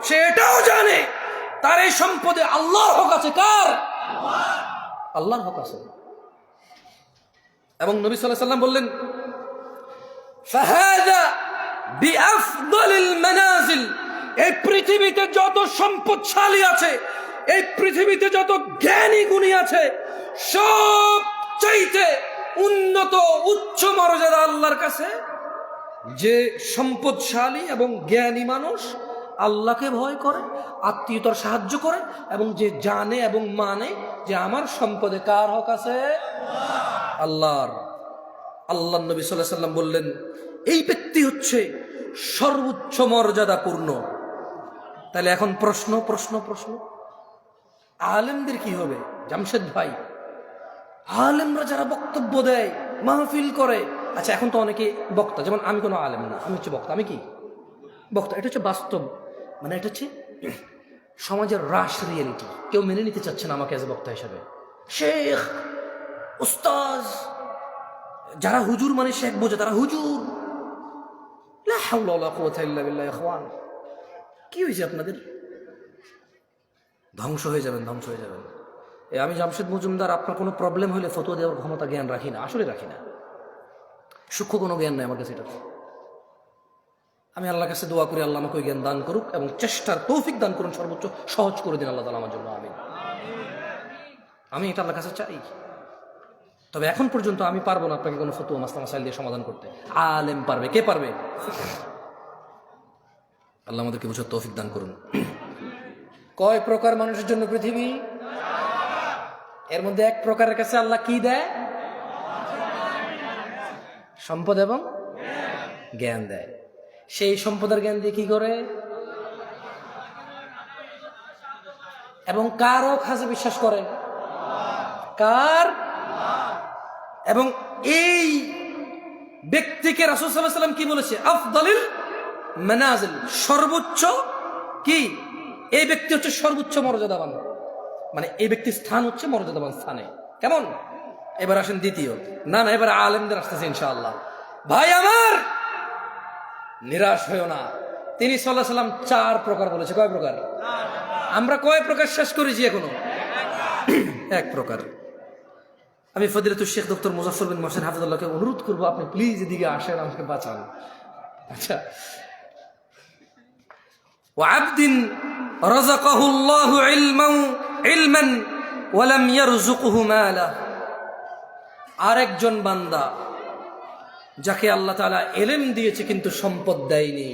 সে এটাও জানে তার এই সম্পদে আল্লাহর হক আছে। কার? আল্লাহর হক আছে। এবং নবী সাল্লাল্লাহু আলাইহি ওয়াসাল্লাম বললেন, ফাহাদা বিআফদালিল মানাজিল, এই পৃথিবীতে যত সম্পদশালী আছে, এই পৃথিবীতে যত জ্ঞানী গুণী আছে, সব চাইতে উন্নত উচ্চ মর্যাদা আল্লাহর কাছে যে সম্পদশালী এবং জ্ঞানী মানুষ আল্লাহকে ভয় করে, আত্মীয়তার সাহায্য করে, এবং যে জানে এবং মানে যে আমার সম্পদে কার হক আছে? আল্লাহর। আল্লাহ নবী সাল্লাল্লাহু আলাইহি ওয়াসাল্লাম বললেন, এই ব্যক্তি হচ্ছে সর্বোচ্চ মর্যাদাপূর্ণ। তাহলে এখন প্রশ্ন প্রশ্ন প্রশ্ন আলেমদের কি হবে? জামশেদ ভাই, আলেমরা যারা বক্তব্য দেয়, মাহফিল করে, আচ্ছা এখন তো অনেকে বক্তা, যেমন আমি কোনো আলেম না, আমি হচ্ছে বক্তা। আমি কি বক্তা? এটা হচ্ছে বাস্তব, মানে এটা হচ্ছে সমাজের রাশ রিয়েলিটি। কেউ মেনে নিতে চাচ্ছে না আমাকে এজ বক্তা হিসাবে। শেখ, উস্তাজ, যারা হুজুর মানে শেখ বোঝে, তারা হুজুর। লা হাওলা ওয়ালা কুওয়াতা ইল্লা বিল্লাহ। ইখওয়ান, কি হয়েছে আপনাদের? ধ্বংস হয়ে যাবেন, ধ্বংস হয়ে যাবেন। আমি জামশেদ মজুমদার, আপনার কোনো প্রবলেম হলে ফতোয়া দেওয়ার ক্ষমতা জ্ঞান রাখি না, আসলে রাখি না। সূক্ষ্ম কোনো জ্ঞান নাই আমার কাছে এটা। আমি আল্লাহর কাছে দোয়া করি, আল্লাহ আমাকে ওই জ্ঞান দান করুক এবং চেষ্টার তৌফিক দান করুন, সর্বোচ্চ সহজ করে দিন আল্লাহ তাআলা আমার জন্য। আমি এটা আল্লাহর কাছে চাই। তবে এখন পর্যন্ত আমি পারবো না আপনাকে কোনো ফতোয়া মাসলা মাসাইল দিয়ে সমাধান করতে। আলেম পারবে। কে পারবে? আল্লাহ আমাদেরকে বুঝার তৌফিক দান করুন। কয় প্রকার মানুষের জন্য পৃথিবী? এর মধ্যে এক প্রকারের কাছে আল্লাহ কি দেয়? সম্পদ এবং জ্ঞান দেয়। সেই সম্পদের জ্ঞান দিয়ে কি করে? এবং কারও কাছে বিশ্বাস করে? কার? এবং এই ব্যক্তিকে রাসূল সাল্লাল্লাহু আলাইহি ওয়াসাল্লাম কি বলেছে? আফদালিল মানাজিল, সর্বোচ্চ কি? এই ব্যক্তি হচ্ছে সর্বোচ্চ মর্যাদাবান, মানে এই ব্যক্তির স্থান হচ্ছে মর্যাদাবান স্থানে। কেমন? এবার আসেন দ্বিতীয়। না না, এবার আলেমদের আসতেছে ইনশাআল্লাহ। ভাই আমার, নিরাশ হইও না। তিনি সাল্লাল্লাহু আলাইহি ওয়াসাল্লাম 4 প্রকার বলেছে। কয় প্রকার? আমরা কয় প্রকার শেষ করেছি এখনো? 1 প্রকার। আমি ফজিলাতুল শেখ ডক্টর মুজাফফর বিন মোহসেন হাফিজাহুল্লাহকে অনুরোধ করবো, আপনি প্লিজ এদিকে আসেন, আমাকে বাঁচান। আচ্ছা, ওয়াবদিন রাযাকাহুল্লাহু ইলমান ওয়া লাম ইয়ারযুকহু মালা, আরেকজন বান্দা যাকে আল্লাহ তাআলা ইলম দিয়েছে কিন্তু সম্পদ দেয়নি।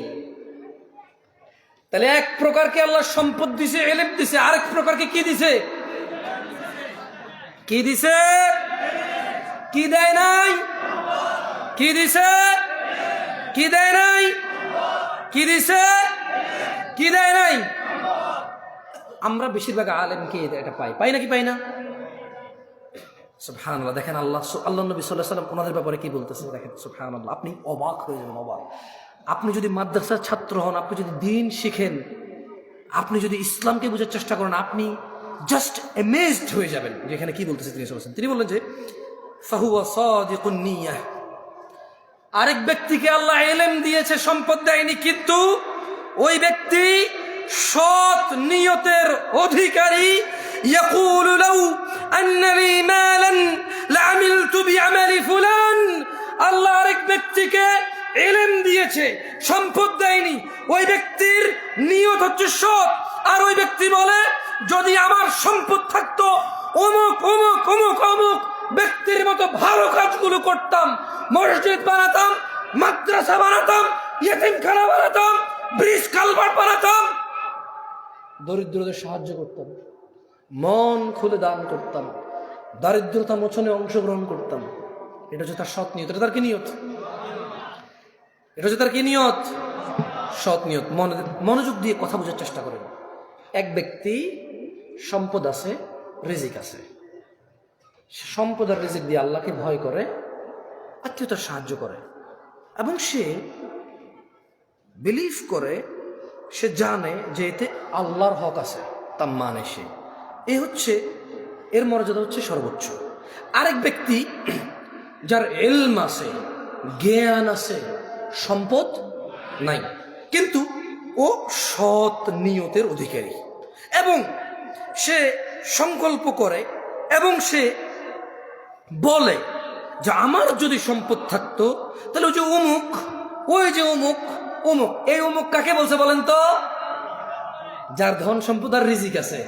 তাহলে এক প্রকারকে আল্লাহ সম্পদ দিছে, ইলম দিছে, আরেক প্রকারকে কি দিছে? কি দিছে? কি দেয় নাই? কি দিছে? কি দেয় নাই? কি দিছে? কি দেয় নাই? আমরা বেশিরভাগ আলেমকে এটা পাই নাকি পাই না? সুবহানাল্লাহ। দেখেন আল্লাহ নবী সাল্লাল্লাহু আলাইহি ওয়াসাল্লাম ওনাদের ব্যাপারে কি বলতেছে দেখেন। সুবহানাল্লাহ, আপনি অবাক হয়ে যাবেন, অবাক। আপনি যদি মাদ্রাসার ছাত্র হন, আপনি যদি দ্বীন শিখেন, আপনি যদি ইসলামকে বোঝার চেষ্টা করেন, আপনি জাস্ট অ্যামেজড হয়ে যাবেন যেখানে কি বলতেছে তিনি সাল্লাল্লাহু আলাইহি ওয়াসাল্লাম। তিনি বললেন যে ফাহুয়া সাদিকুন নিয়াহ, আরেক ব্যক্তিকে আল্লাহ ইলম দিয়েছে, সম্পদ দেয়নি, কিন্তু ওই ব্যক্তি সৎ নিয়তের অধিকারী। ইয়াকুলু লাউ আন্না লি মালান লাআমিলতু বিআমালি ফুলান, আল্লাহ আরেক ব্যক্তিকে ইলম দিয়েছে, সম্পদ দেয়নি, ওই ব্যক্তির নিয়ত হচ্ছে সৎ, আর ওই ব্যক্তি বলে যদি আমার সম্পদ থাকতো অমুক অমুক অমুক অমুক ব্যক্তির মতো ভালো কাজগুলো করতাম, মসজিদ বানাতাম, মাদ্রাসা বানাতাম, ইয়েতিমখানা বানাতাম, ব্রিজ কালভার্ট বানাতাম, দরিদ্রদের সাহায্য করতাম, মন খুলে দান করতাম, দারিদ্রতা মোচনে অংশগ্রহণ করতাম। এটা হচ্ছে তার সৎ নিয়ত। এটা তার কি নিয়ত? এটা হচ্ছে তার কি নিয়ত? সৎ নিয়ত। মনোযোগ দিয়ে কথা বোঝার চেষ্টা করেন। এক ব্যক্তি সম্পদ আছে, রিজিক আছে, সম্পদ আর রিজিক দিয়ে আল্লাহকে ভয় করে, আত্মীয়তার সাহায্য করে, এবং সে বিলিভ করে, সে জানে যে এতে আল্লাহর হক আছে, তা মানে সে। এ হচ্ছে এর মর্যাদা হচ্ছে সর্বোচ্চ। আরেক ব্যক্তি যার ইলম আছে, জ্ঞান আছে, সম্পদ নাই, কিন্তু ও সৎ নিয়তের অধিকারী, এবং সে সংকল্প করে এবং সে বলে যে আমার যদি সম্পদ থাকতো তাহলে ওই যে অমুক, ওই যে অমুক অমুক, এই অমুক কাকে বলছে বলেন তো? যার ধন সম্পদ আর রিজিক আছে,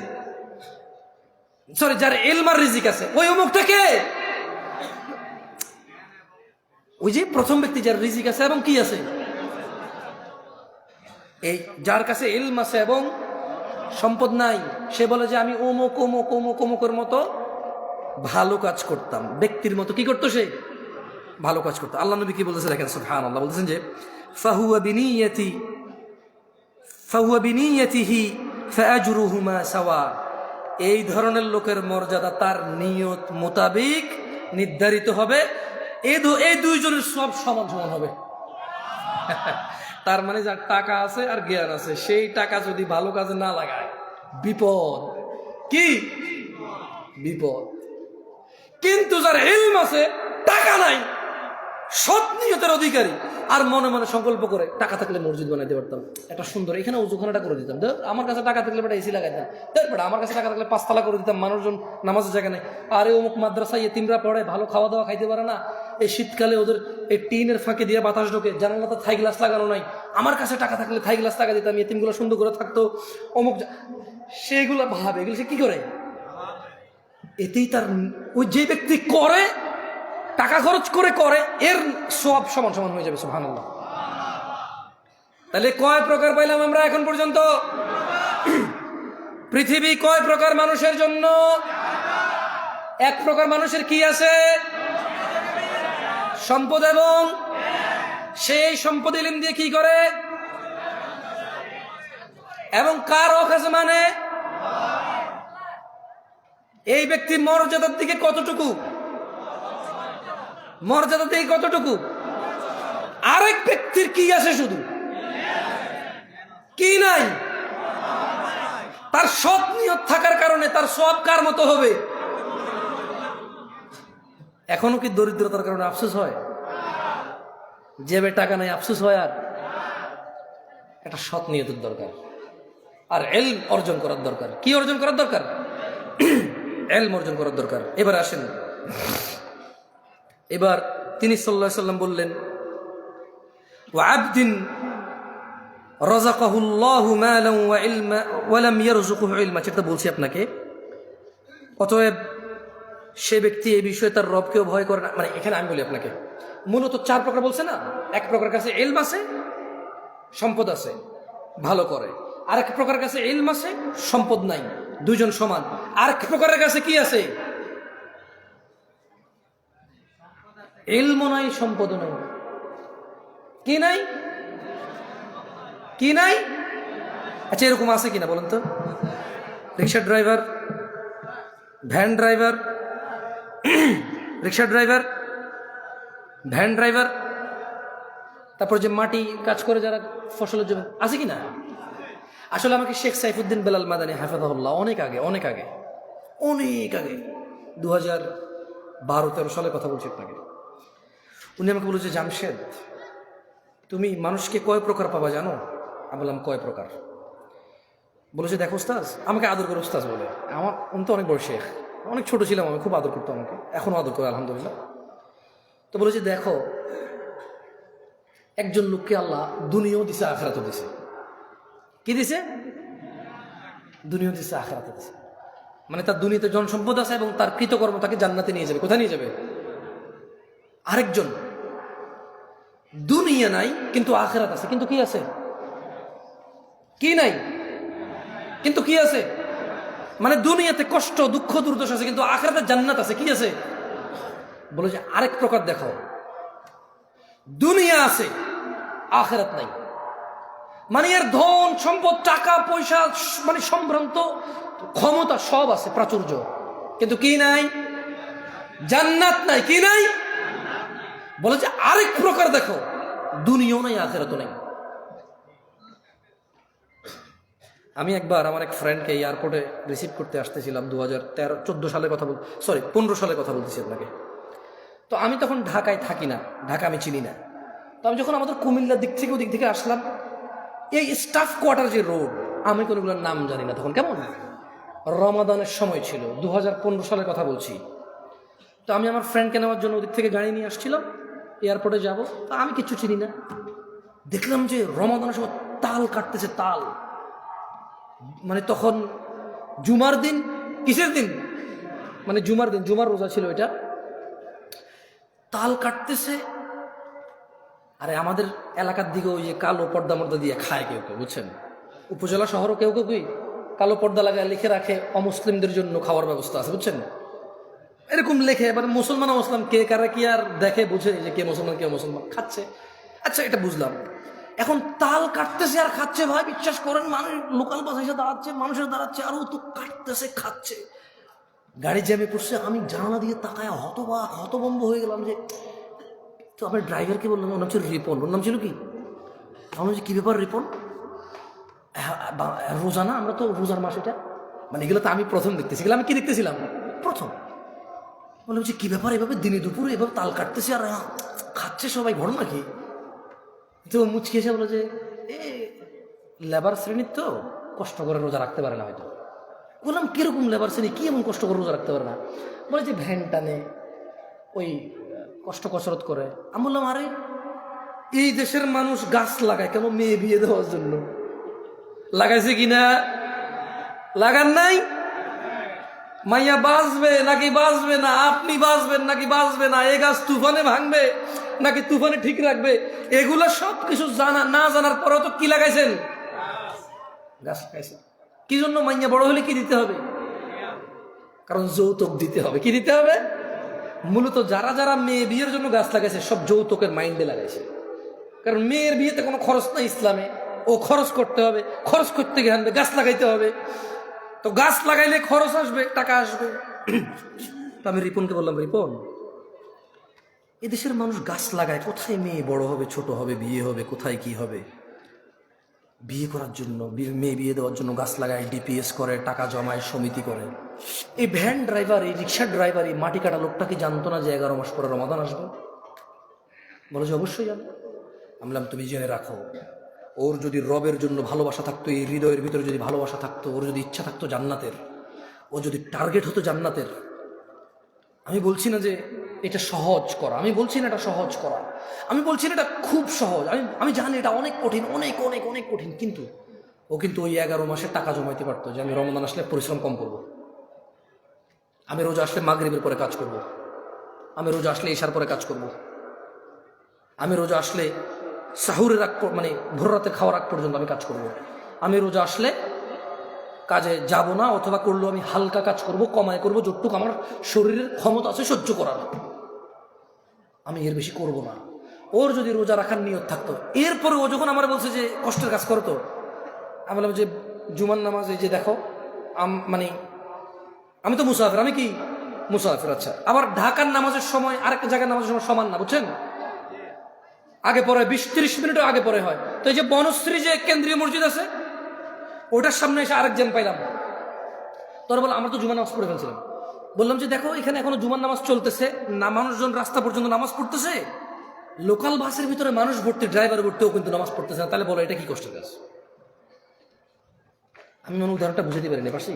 সরি, যার ইলম আর রিজিক আছে, ওই অমুকটাকে ওই যে প্রথম ব্যক্তি যার রিজিক আছে এবং কি আছে, এই যার কাছে ইলম আছে এবং সম্পদ নাই, সে বলে যে আমি অমুক অমুক অমুক অমুকের মতো ভালো কাজ করতাম। ব্যক্তির মতো কি করতো? সে ভালো কাজ করতো। আল্লাহ নবী কি বলতেছে দেখেন, সুবহানাল্লাহ, বলতেছেন যে ফাহুয়া বিনিয়াতিহি ফাআজরুহুমা সাওয়া। এই ধরনের লোকের মর্যাদা তার নিয়ত মোতাবেক নির্ধারিত হবে, এই দুইজনের সব সমান সমান হবে। তার মানে যার টাকা আছে আর জ্ঞান আছে, সেই টাকা যদি ভালো কাজে না লাগায় বিপদ। কি বিপদ? কিন্তু যার ইলম আছে, টাকা নাই, সৎ নিয়তের অধিকারী, আর মনে মনে সংকল্প করে টাকা থাকলে মসজিদ বানাইতে পারতাম, একটা সুন্দর এখানে উজুখানাটা করে দিতাম, আমার কাছে টাকা থাকলে বেটা এসি লাগাইতাম, আমার কাছে টাকা থাকলে 5 তলা করে দিতাম, মানুষজন নামাজের জায়গা নেই, আরে অমুক মাদ্রাসায় এতিমরা পড়ে, ভালো খাওয়া দাওয়া খাইতে পারে না, এই শীতকালে ওদের এই টিনের ফাঁকে দিয়ে বাতাস ঢোকে, জানালাতে থাই গ্লাস লাগানো নাই, আমার কাছে টাকা থাকলে থাই গ্লাস লাগা দিতাম, এতিমগুলো সুন্দর করে থাকতো, অমুক, সেগুলো ভাবে, এগুলো সে কি করে? এতেই তার, ওই যে ব্যক্তি করে, টাকা খরচ করে এর সব সমান সমান হয়ে যাবে। সুবহানাল্লাহ। তাহলে কয় প্রকার পাইলাম আমরা এখন পর্যন্ত? পৃথিবী কয় প্রকার মানুষের জন্য? এক প্রকার মানুষের কি আছে? সম্পদ, এবং সেই সম্পদ ইলম দিয়ে কি করে, এবং কার হক আছে, মানে এই ব্যক্তির মর্যাদার দিকে কতটুকু, মর্যাদার দিকে কতটুকু, আরেক ব্যক্তির কি আছে, শুধু কি নাই, তার সৎ নিয়ত থাকার কারণে তার সব কার মতো হবে? এখনো কি দরিদ্রতার কারণে আফসোস হয়? জেবে টাকা নাই আফসোস হয়? আর একটা সৎ নিয়তের দরকার, আর ইলম অর্জন করার দরকার। কি অর্জন করার দরকার? ইলম অর্জন করার দরকার। এবার আসেন, এবার তিনি সাল্লাল্লাহু আলাইহি সাল্লাম বললেন, ওয়া আবদিন রাযাকাহুল্লাহু মালান ওয়া ইলমা ওয়া লাম ইয়ারযুকুহু ইলমা। সেটা বলছি আপনাকে। অতএব সে ব্যক্তি এই বিষয়ে তার রবকেও ভয় করে না, মানে এখানে আমি বলি আপনাকে, মূলত 4 প্রকার বলছে না? এক প্রকার কাছে ইলম আছে, সম্পদ আছে, ভালো করে, আরেক প্রকার কাছে ইলম আছে, সম্পদ নাই, দুইজন সমান, আরেক প্রকারের কাছে কি আছে? ইলম নাই, সম্পদ নাই, কি নাই, কি নাই? আচ্ছা, এরকম আছে কিনা বলেন তো? রিক্সা ড্রাইভার, ভ্যান ড্রাইভার, রিক্সা ড্রাইভার, ভ্যান ড্রাইভার, তারপর যে মাটি কাজ করে যারা ফসলের জন্য, আছে কিনা? আসলে আমাকে শেখ সাইফুদ্দিন বেলাল মাদানী হাফেজাহুল্লাহ অনেক আগে 2012-13 সালে কথা বলছি আপনাকে, উনি আমাকে বলেছে, জামশেদ, তুমি মানুষকে কয় প্রকার পাবা জানো? আমি বললাম, কয় প্রকার? বলেছে, দেখো উস্তাজ, আমাকে আদর করে উস্তাজ বলে, উনি তো অনেক বড় শেখ, অনেক ছোট ছিলাম, আমি খুব আদর করতো আমাকে, এখনো আদর করে আলহামদুলিল্লাহ। তো বলেছে, দেখো, একজন লোককে আল্লাহ দুনিয়াও দিছে, আখিরাতও দিছে। কি দিছে? দুনিয়াও দিছে, আখিরাতও দিছে। মানে তার দুনিয়াতে জন সম্পদ আছে এবং তার কৃতকর্ম তাকে জান্নাতে নিয়ে যাবে। কোথায় নিয়ে যাবে? আরেকজন দুনিয়া নাই কিন্তু আখিরাত আছে, কিন্তু কি আছে? কি নাই কিন্তু কি আছে? মানে দুনিয়াতে কষ্ট, দুঃখ, দুর্দশা আছে, কিন্তু আখিরাতে জান্নাত আছে। কি আছে? বলে যে আরেক প্রকার দেখো, দুনিয়া আছে, আখিরাত নাই। মানে এর ধন সম্পদ, টাকা পয়সা, মানে সম্ভ্রান্ত ক্ষমতা সব আছে, প্রাচুর্য, কিন্তু কি নাই? জান্নাত নাই। কি নাই? বলে যে আরেক প্রকার দেখো, দুনিয়াও নাই, আখিরাতও নাই। আমি একবার আমার এক ফ্রেন্ডকে এয়ারপোর্টে রিসিভ করতে আসতেছিলাম, 2013-14 সালের কথা 15 সালের কথা বলতেছি আপনাকে। তো আমি তখন ঢাকায় থাকি না, ঢাকা আমি চিনি না। তো আমি যখন আমাদের কুমিল্লার দিক থেকে ওদিক থেকে আসলাম, এই স্টাফ কোয়ার্টার যে রোড, আমি কোনোগুলোর নাম জানি না তখন। কেমন রমাদানের সময় ছিল, 2015 সালের কথা বলছি। তো আমি আমার ফ্রেন্ডকে নেওয়ার জন্য ওদিক থেকে গাড়ি নিয়ে আসছিলাম, এয়ারপোর্টে যাব। তো আমি কিছু চিনি না, দেখলাম যে রমাদানের সময় তাল কাটতেছে, তাল। মানে তখন জুমার দিন, কিসের দিন, মানে জুমার দিন, জুমার রোজা ছিল এটা। তাল কাটতেছে। আরে আমাদের এলাকার দিকে ওই যে কালো পর্দা মর্দা দিয়ে খায় কেউ কেউ, বুঝছেন? উপজেলা শহরও কেউ কেউ কালো পর্দা লাগায় লিখে রাখে অমুসলিমদের জন্য খাওয়ার ব্যবস্থা আছে, বুঝছেন? এরকম লেখে। এবার মুসলমান মুসলাম কে কারা কি আর দেখে বুঝে যে কে মুসলমান কে মুসলমান, খাচ্ছে। আচ্ছা, এটা বুঝলাম। এখন তাল কাটতেছে আর খাচ্ছে, ভাই বিশ্বাস করেন, মানুষ লোকাল বাস এসে দাঁড়াচ্ছে, মানুষের দাঁড়াচ্ছে, আর ও তো কাটতেছে খাচ্ছে। গাড়ি জ্যামে পড়ছে, আমি জানালা দিয়ে তাকায় হতভম্ব হয়ে গেলাম। যে তো আমার ড্রাইভারকে বললাম, ওর নাম ছিল রিপন। ওর নাম ছিল কি? আমার যে কি ব্যাপার রিপন, রোজা না, আমরা তো রোজার মাস এটা, মানে এগুলো তো আমি প্রথম দেখতেছি। এগুলো আমি কি দেখতেছিলাম প্রথম। বললাম যে কি ব্যাপার, এভাবে দিনে দুপুরে এভাবে তাল কাটতেছে আর খাচ্ছে সবাই, ঘটনা কি? তো মুচকি এসে বলে যে লেবার শ্রেণীর তো কষ্ট করে রোজা রাখতে পারে না হয়তো। বললাম কিরকম লেবার শ্রেণী, কি এমন কষ্ট করে রোজা রাখতে পারে না? বলে যে ভ্যান টানে, ওই কষ্ট কসরত করে। আমি বললাম আরে এই দেশের মানুষ গাছ লাগায় কেন? মেয়ে বিয়ে দেওয়ার জন্য। লাগাইছে কিনা? লাগান নাই? মাইয়া বাঁচবে নাকি বাঁচবে না, আপনি বাঁচবেন নাকি বাঁচবে না, এ গাছ তুফানে ভাঙবে নাকি তুফানে ঠিক রাখবে, এগুলো সব কিছু জানা না জানার পরেও তো কি লাগাইছেন? গাছ লাগাইছেন। কি জন্য? মাইয়া বড় হলে কি দিতে হবে? কারণ যৌতুক দিতে হবে। কি দিতে হবে? মূলত যারা যারা মেয়ে বিয়ের জন্য গাছ লাগাইছে সব যৌতুকের মাইন্ডে লাগাইছে। কারণ মেয়ের বিয়েতে কোনো খরচ নাই ইসলামে, ও খরচ করতে হবে, খরচ করতে গিয়ে আনবে, গাছ লাগাইতে হবে। তো গাছ লাগাইলে খরচ আসবে, টাকা আসবে। তো আমি রিপনকে বললাম, রিপন, এদেশের মানুষ গাছ লাগায়, কোথায় মেয়ে বড় হবে, ছোট হবে, বিয়ে হবে, কোথায় কি হবে? বিয়ে করার জন্য, মেয়ে বিয়ে দেওয়ার জন্য গাছ লাগায়, ডিপিএস করে, টাকা জমায়, সমিতি করে। এই ভ্যান ড্রাইভার, এই রিক্সার ড্রাইভার, এই মাটি কাটা লোকটা কি জানতো না যে 11 মাস পরে রমাদান আসবে? বলে যে অবশ্যই জানো। আমি বললাম তুমি জেনে রাখো, ওর যদি রবের জন্য ভালোবাসা থাকতো, এই হৃদয়ের ভিতরে যদি ভালোবাসা থাকতো, ওর যদি ইচ্ছা থাকতো জান্নাতের, ও যদি টার্গেট হতো জান্নাতের, আমি বলছি না যে এটা সহজ করা, আমি বলছি না এটা সহজ করা, আমি বলছি না এটা খুব সহজ, আমি জানি এটা অনেক কঠিন, অনেক অনেক অনেক কঠিন। কিন্তু ও কিন্তু ওই 11 মাসে টাকা জমাইতে পারতো যে আমি রমজান আসলে পরিশ্রম কম করব, আমি রোজা আসলে মাগরিবের পরে কাজ করব, আমি রোজা আসলে ইশার পরে কাজ করব, আমি রোজা আসলে সাহুরের আগ, মানে ভোর রাতে খাওয়ার আগ পর্যন্ত আমি কাজ করব, আমি রোজা আসলে কাজে যাব না, অথবা করলেও আমি হালকা কাজ করব, কমায় করব, যতটুকু আমার শরীরের ক্ষমতা আছে সহ্য করার, আমি এর বেশি করব না। ওর যদি রোজা রাখার নিয়ত থাকতো, এরপরে ও যখন আমার বলছে যে কষ্টের কাজ করতো, আমি বললাম যে জুমার নামাজ, এই যে দেখো, মানে আমি তো মুসাফির, আমি কি মুসাফির। আচ্ছা, আবার ঢাকার নামাজের সময় আরেকটা জায়গার নামাজের সময় সমান না, বুঝছেন? আগে পরে 20-30 মিনিটও আগে পরে হয়। তো এই যে বনশ্রী যে কেন্দ্রীয় মসজিদ আছে, ওটার সামনে এসে আরেকজন পাইলাম। তোর বল আমরা তো জুমার নামাজ পড়ে ফেলছিলাম। বললাম যে দেখো এখানে এখনো জুমার নামাজ চলতেছে না, মানুষজন রাস্তা পর্যন্ত নামাজ পড়তেছে, লোকাল বাসের ভিতরে মানুষ ভর্তি, ড্রাইভার ভর্তিও কিন্তু নামাজ পড়তেছে না, তাহলে বলো এটা কি কষ্টের কাজ? আমি মনে উদাহরণটা বুঝাতে পারিনি পারছি।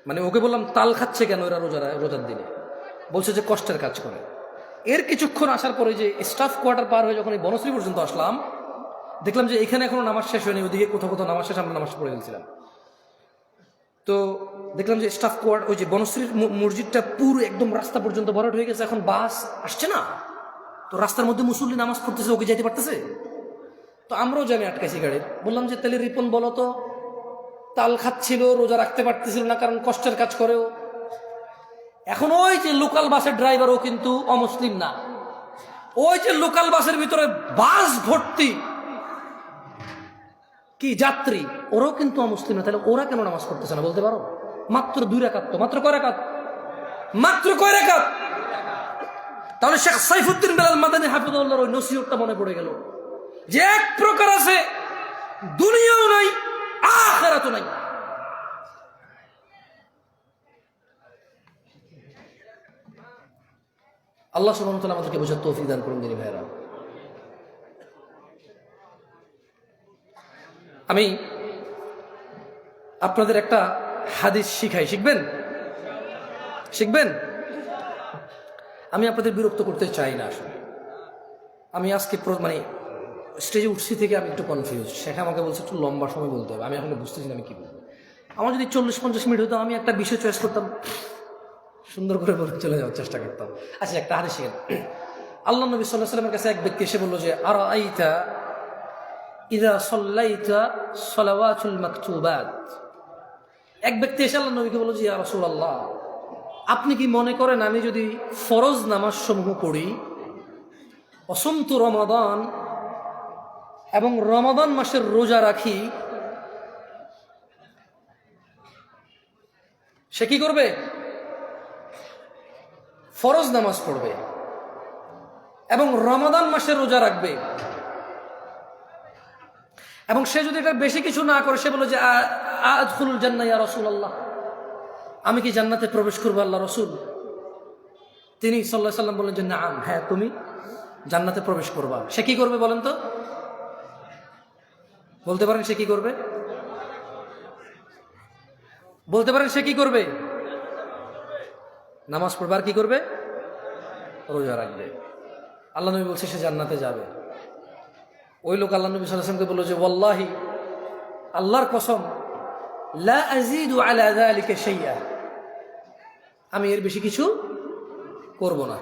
মানে ওকে বললাম তাল খাচ্ছে কেন এরা রোজার দিনে, বলছে যে কষ্টের কাজ করে। এর কিছুক্ষণ আসার পরে যে স্টাফ কোয়ার্টার পার হয়ে যখন এই বনশ্রী পর্যন্ত আসলাম, দেখলাম যে এখানে এখনো নামাজ শেষ হয়নি, ওদিকে কোথাও কোথাও নামাজ শেষ, আমরা নামাজ পড়ে ফেলছিলাম। তো দেখলাম যে স্টাফ কোয়ার্টার, ওই যে বনশ্রীর মসজিদটা পুরো একদম রাস্তা পর্যন্ত ভরাট হয়ে গেছে, এখন বাস আসছে না, তো রাস্তার মধ্যে মুসল্লি নামাজ পড়তেছে, ওকে যাইতে পারতেছে। তো আমরাও জানি আটকাইছি গাড়ি। বললাম যে তাহলে রিপন বলো তো, তাল খাচ্ছিল, রোজা রাখতে পারতেছিল না কারণ কষ্টের কাজ করেও। এখন ওই যে লোকাল বাসের ড্রাইভার, ও কিন্তু অমুসলিম না, ওই যে লোকাল বাসের ভিতরে বাস ভর্তি কি যাত্রী, ওরাও কিন্তু অমুসলিম না, তাহলে ওরা কেন নামাজ পড়তেছে না বলতে পারো? মাত্র 2 রাকাত, তো মাত্র কয় রাকাত? মাত্র কয় রাকাত? তাহলে শেখ সাইফুদ্দিন বেলাল মাদানী হাফিজাহুল্লাহর ওই নসিহতটা মনে পড়ে গেল যে এক প্রকার আছে দুনিয়াও নাই আখিরাতও নাই। আল্লাহ সুবহানাহু ওয়া তাআলা আমাদেরকে বোঝার তৌফিক দান করুন দিনী ভাইরা। আমি আপনাদের একটা হাদিস শিখাই, শিখবেন? শিখবেন? আমি আপনাদের বিরক্ত করতে চাই না আসলে। আমি আজকে মানে স্টেজে উঠছি থেকে আমি একটু কনফিউজ। শেখা আমাকে বলছে একটু লম্বা সময় বলতে হবে, আমি এখন বুঝতেছি না আমি কি বলবো। আমার যদি 40-50 মিনিট হতো আমি একটা বিষয় চয়েস করতাম, সুন্দর করে বলে চলে যাওয়ার চেষ্টা করতাম। আচ্ছা, একটা হাদিস শিখেন। আল্লাহ নবী সাল্লাল্লাহু আলাইহি ওয়াসাল্লামের কাছে এক ব্যক্তি এসে বলল যে আরাআইতা ইযা সাল্লাইতা সালাওয়াতুল মাকতুবাত। এক ব্যক্তি এসে আল্লাহ নবীকে বলল যে ইয়া রাসূলুল্লাহ, আপনি কি মনে করেন আমি যদি ফরজ নামাজ সমূহ পড়ি, অসুমতু রমাদান, এবং রমাদান মাসের রোজা রাখি, সে কি করবে? ফরজ নামাজ পড়বে এবং রমাদান মাসের রোজা রাখবে, এবং সে যদি এটা বেশি কিছু না করে, সে বলে যে আদখুলুল জান্নাহ ইয়া রাসূলুল্লাহ, আমি কি জান্নাতে প্রবেশ করবো আল্লাহ রসুল? তিনি সাল্লাল্লাহু আলাইহি সাল্লাম বললেন যে নাম, হ্যাঁ তুমি জান্নাতে প্রবেশ করবা। সে কি করবে বলেন তো? বলতে পারেন সে কি করবে? বলতে পারেন সে কি করবে? নামাজ পড়বে আর কি করবে? রোজা রাখবে। আল্লাহ নবী বলছে সে জান্নাতে যাবে। ওই লোক আল্লাহ নবী সাল্লাল্লাহু আলাইহি ওয়াসাল্লামকে বলল যে ওয়াল্লাহি, আল্লাহর কসম, লা আযীদু আলা যালিকা শাইআ, আমি এর বেশি কিছু করব না।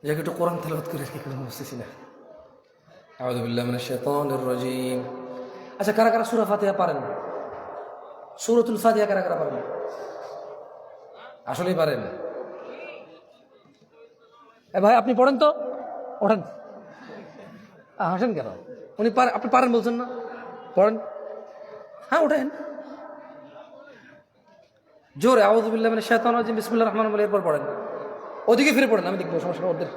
যাকে একটু কোরআন তেলাওয়াত করে কি করে বুঝতেছি না। আউযু বিল্লাহি মিনাশ শাইতানির রাজীম। আচ্ছা, কারা কারা সূরা ফাতিহা পারেন? সূরাতুল ফাতিহা কারা কারা পারেন? আসলেই পারেন? এ ভাই আপনি পড়েন তো, ওঠেন। হাসেন কেন? উনি আপনি পারেন বলছেন না, পড়েন। হ্যাঁ ওঠেন জোরে। আউযু বিল্লাহি মিনাশ শাইতানির রাজীম, বিসমিল্লাহির রহমানির রহিম, এরপর পড়েন। ওদিকে ফিরে পড়েন, আমি দেখবো, সমস্যা ওদের।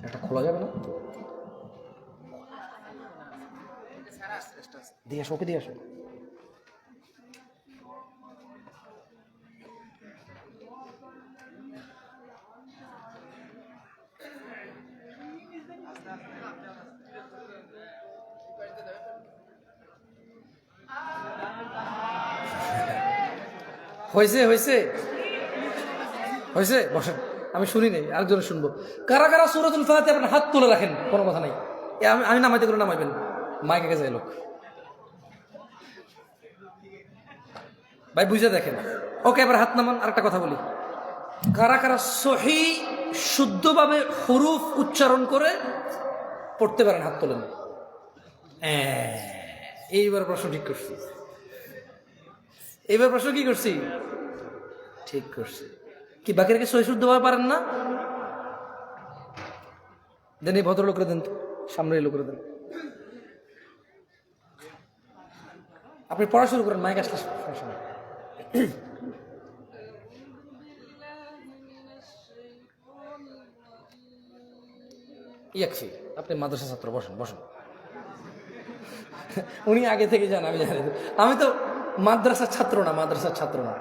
একটা খোলা যাবে না? দিয়ে আসো, ওকে দিয়ে আসো। হয়েছে হয়েছে হয়েছে, বসেন, আমি শুনি নেই, আরেকজনে শুনবো। কারা কারা সূরাতুল ফাতিহা আপনার হাত তুলে রাখেন, কোনো কথা নাই। আমি নামাইতে করে নামাইবেন, মাইক আগে যায় লোক। ভাই বুঝে দেখেন। ওকে, এবার হাত নামান। আরেকটা কথা বলি, কারা কারা সহি শুদ্ধভাবে হুরুফ উচ্চারণ করে পড়তে পারেন, হাত তোলেন। এইবার প্রশ্ন ঠিক করছি, এইবার প্রশ্ন কি করছি? ঠিক করছি। কি বাকি রেখে সহি শুদ্ধভাবে পারেন না? দেন, এই ভদ্রলোকরে দেন, সামনে এই লোকরে দেন। আপনি পড়া শুরু করেন, মাইক আসলে সমস্যা নেই। ইয়াকফি, আপনি মাদ্রাসা ছাত্র, বসেন বসেন। উনি আগে থেকে যান, আমি জানি। আমি তো মাদ্রাসার ছাত্র না, মাদ্রাসার ছাত্র না।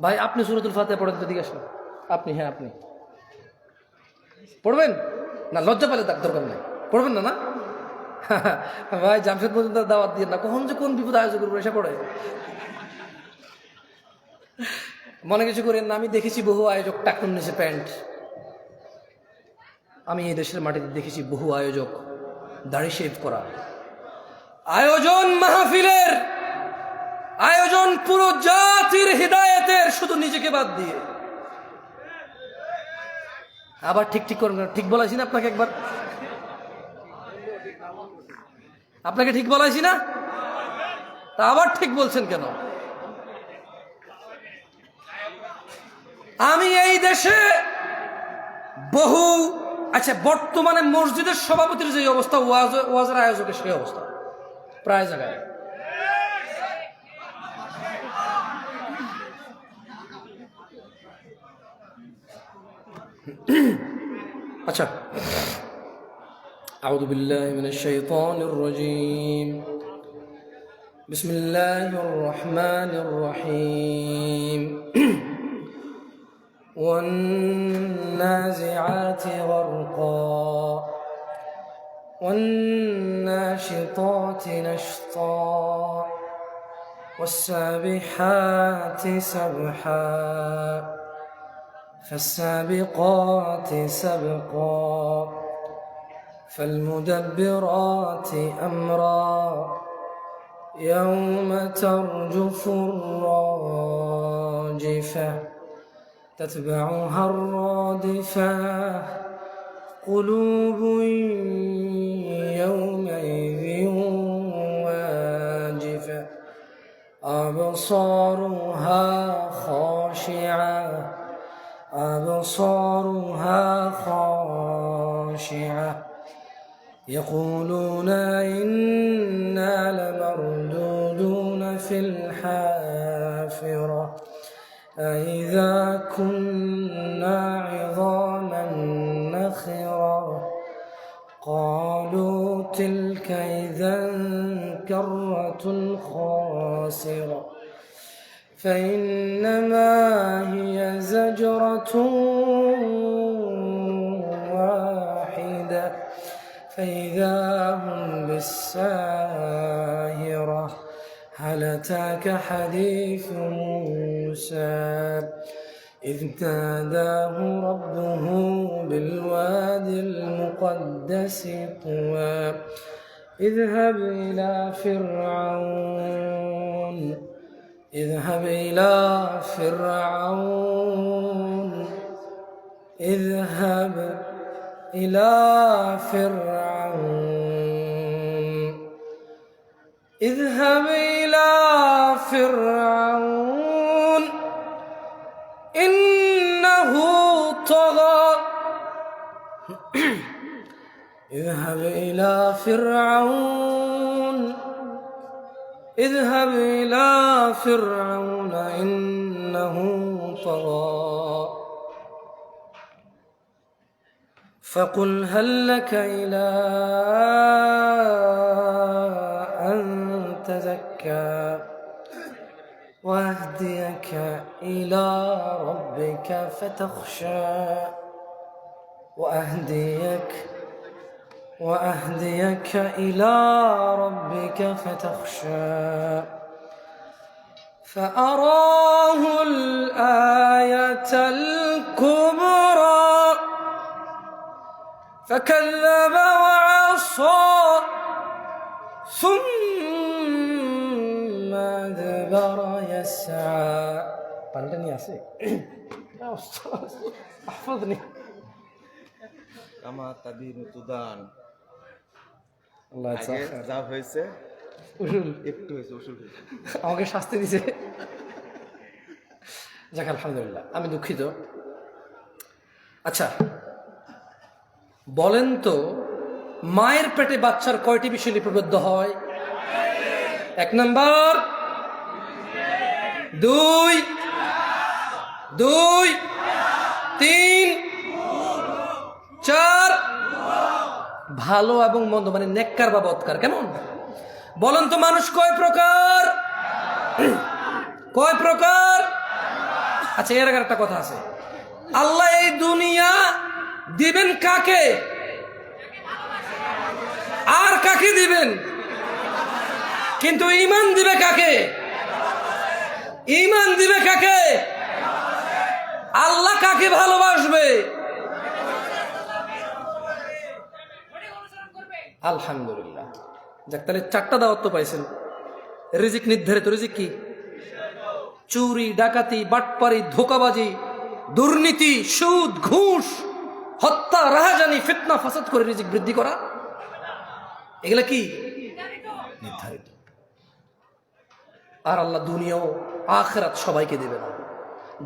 ভাই আপনি সূরাতুল ফাতিহা পড়েন তো, দিকে আসেন। আপনি, হ্যাঁ আপনি পড়বেন না? লজ্জা পেলে তার দরকার নাই, পড়বেন না? না ভাই, জামশেদ পর্যন্ত দাওয়াত দিয়ে না, কখন যে কোন বিপদ আয়োজন করবো এসে পড়ে। মনে কিছু করেন না, আমি দেখেছি বহু আয়োজক টাকুন নিচে প্যান্ট। আমি এই দেশের মাটিতে দেখেছি বহু আয়োজক দাড়ি শেভ করা। আয়োজন মাহফিলের আয়োজন পুরো জাতির হিদায়াতের, শুধু নিজেকে বাদ দিয়ে। আবার ঠিক ঠিক করেন, ঠিক বলাইছি না আপনাকে? একবার আপনাকে ঠিক বলাইছি না? তা আবার ঠিক বলছেন কেন? আমি এই দেশে বহু, আচ্ছা বর্তমানে মসজিদের সভাপতির যে অবস্থা, ওয়াজের আয়োজকের সেই অবস্থা প্রায় জায়গায়। আচ্ছা, আউযু বিল্লাহি মিনাশ শাইতানির রাজীম। বিসমিল্লাহির রহমানির রহিম। والنازعات غرقا والناشطات نشطا والسابحات سبحا فالسابقات سبقا فالمدبرات أمرا يوم ترجف الراجفة تتبعها الرادفة قلوب يومئذ واجفة أبصارها خاشعة أبصارها خاشعة يقولون إنا لمردودون في الحافرة أإذا كنا عظاما نخرة قالوا تلك إذا كرة خاسرة فإنما هي زجرة واحدة فإذا هم بالساهرة هل أتاك حديث موسى إذ ناداه ربه بالوادي المقدس طوى اذهب إلى فرعون اذهب إلى فرعون اذهب إلى فرعون اذهب إلى فرعون إنه طغى اذهب إلى فرعون اذهب إلى فرعون إنه طغى فقل هل لك إلى أن تزكى وأهديك إلى ربك فتخشى وأهديك إلى ربك فتخشى فأراه الآية الكبرى فكذب وعصى ثم أدبر يسعى পাল্টানি আছে احفظني
কামা তাদিন তুদান
আল্লাহ
আগে যা হয়েছে
উসুল
একটু হয়েছে উসুল হয়েছে।
আমাকে শাস্তি দিছে। যাক আলহামদুলিল্লাহ, আমি দুঃখিত। আচ্ছা বলেন তো, মায়ের পেটে বাচ্চার কয়টি বিষয় লিপিবদ্ধ হয়? 1 নাম্বার, 2, 3, 4, ভালো এবং মন্দ, মানে নেককার বা বদকার। কেমন বলেন তো, মানুষ কয় প্রকার? কয় প্রকার? আচ্ছা, এর আগে একটা কথা আছে। আল্লাহ এই দুনিয়া দিবেন কাকে আর কাকে দিবেন, কিন্তু ঈমান দিবে কাকে? ঈমান দিবে কাকে? আল্লাহ কাকে ভালোবাসবে? আলহামদুলিল্লাহ। যাক, তাহলে 4টা দাওয়াত তো পাইছেন। রিজিক নির্ধারিত। রিজিক কি? চুরি, ডাকাতি, বাটপারি, ধোঁকাবাজি, দুর্নীতি, সুদ, ঘুষ, হত্যা, রাহাজানি, ফিতনা, ফাসাদ করে রিজিক বৃদ্ধি করা, এগুলা কি? নির্ধারিত। আর আল্লাহ দুনিয়াও আখিরাত সবাইকে দেবে না।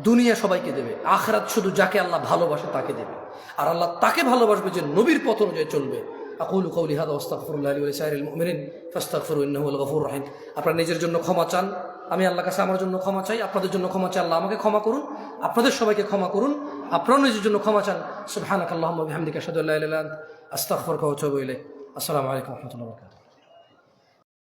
দুনিয়া সবাইকে দেবে, আখিরাত শুধু যাকে আল্লাহ ভালোবাসে তাকে দেবে। আর আল্লাহ তাকে ভালোবাসবে যে নবীর পথ অনুযায়ী চলবে। আকুলু কওলি হাযা ওয়াস্তাগফিরুল্লাহ লি ওয়া লিসাইরিল মুমিনিন ফাস্তাগফিরু ইন্নাহু হুয়াল গফুরুর রহিম। আপনারা নিজের জন্য ক্ষমা চান, আমি আল্লাহর কাছে আমার জন্য ক্ষমা চাই, আপনাদের জন্য ক্ষমা চাই। আল্লাহ আমাকে ক্ষমা করুন, আপনাদের সবাইকে ক্ষমা করুন। আপনারাও নিজের জন্য ক্ষমা চান। সুবহানাকাল্লাহুম্মা ওয়া বিহামদিকা আশহাদু আল্লা ইলাহা ইল্লা আনতা আস্তাগফিরুকা ওয়া আতুবু ইলাইক। আসসালামু আলাইকুম ওয়া রাহমাতুল্লাহি ওয়া বারাকাতুহু।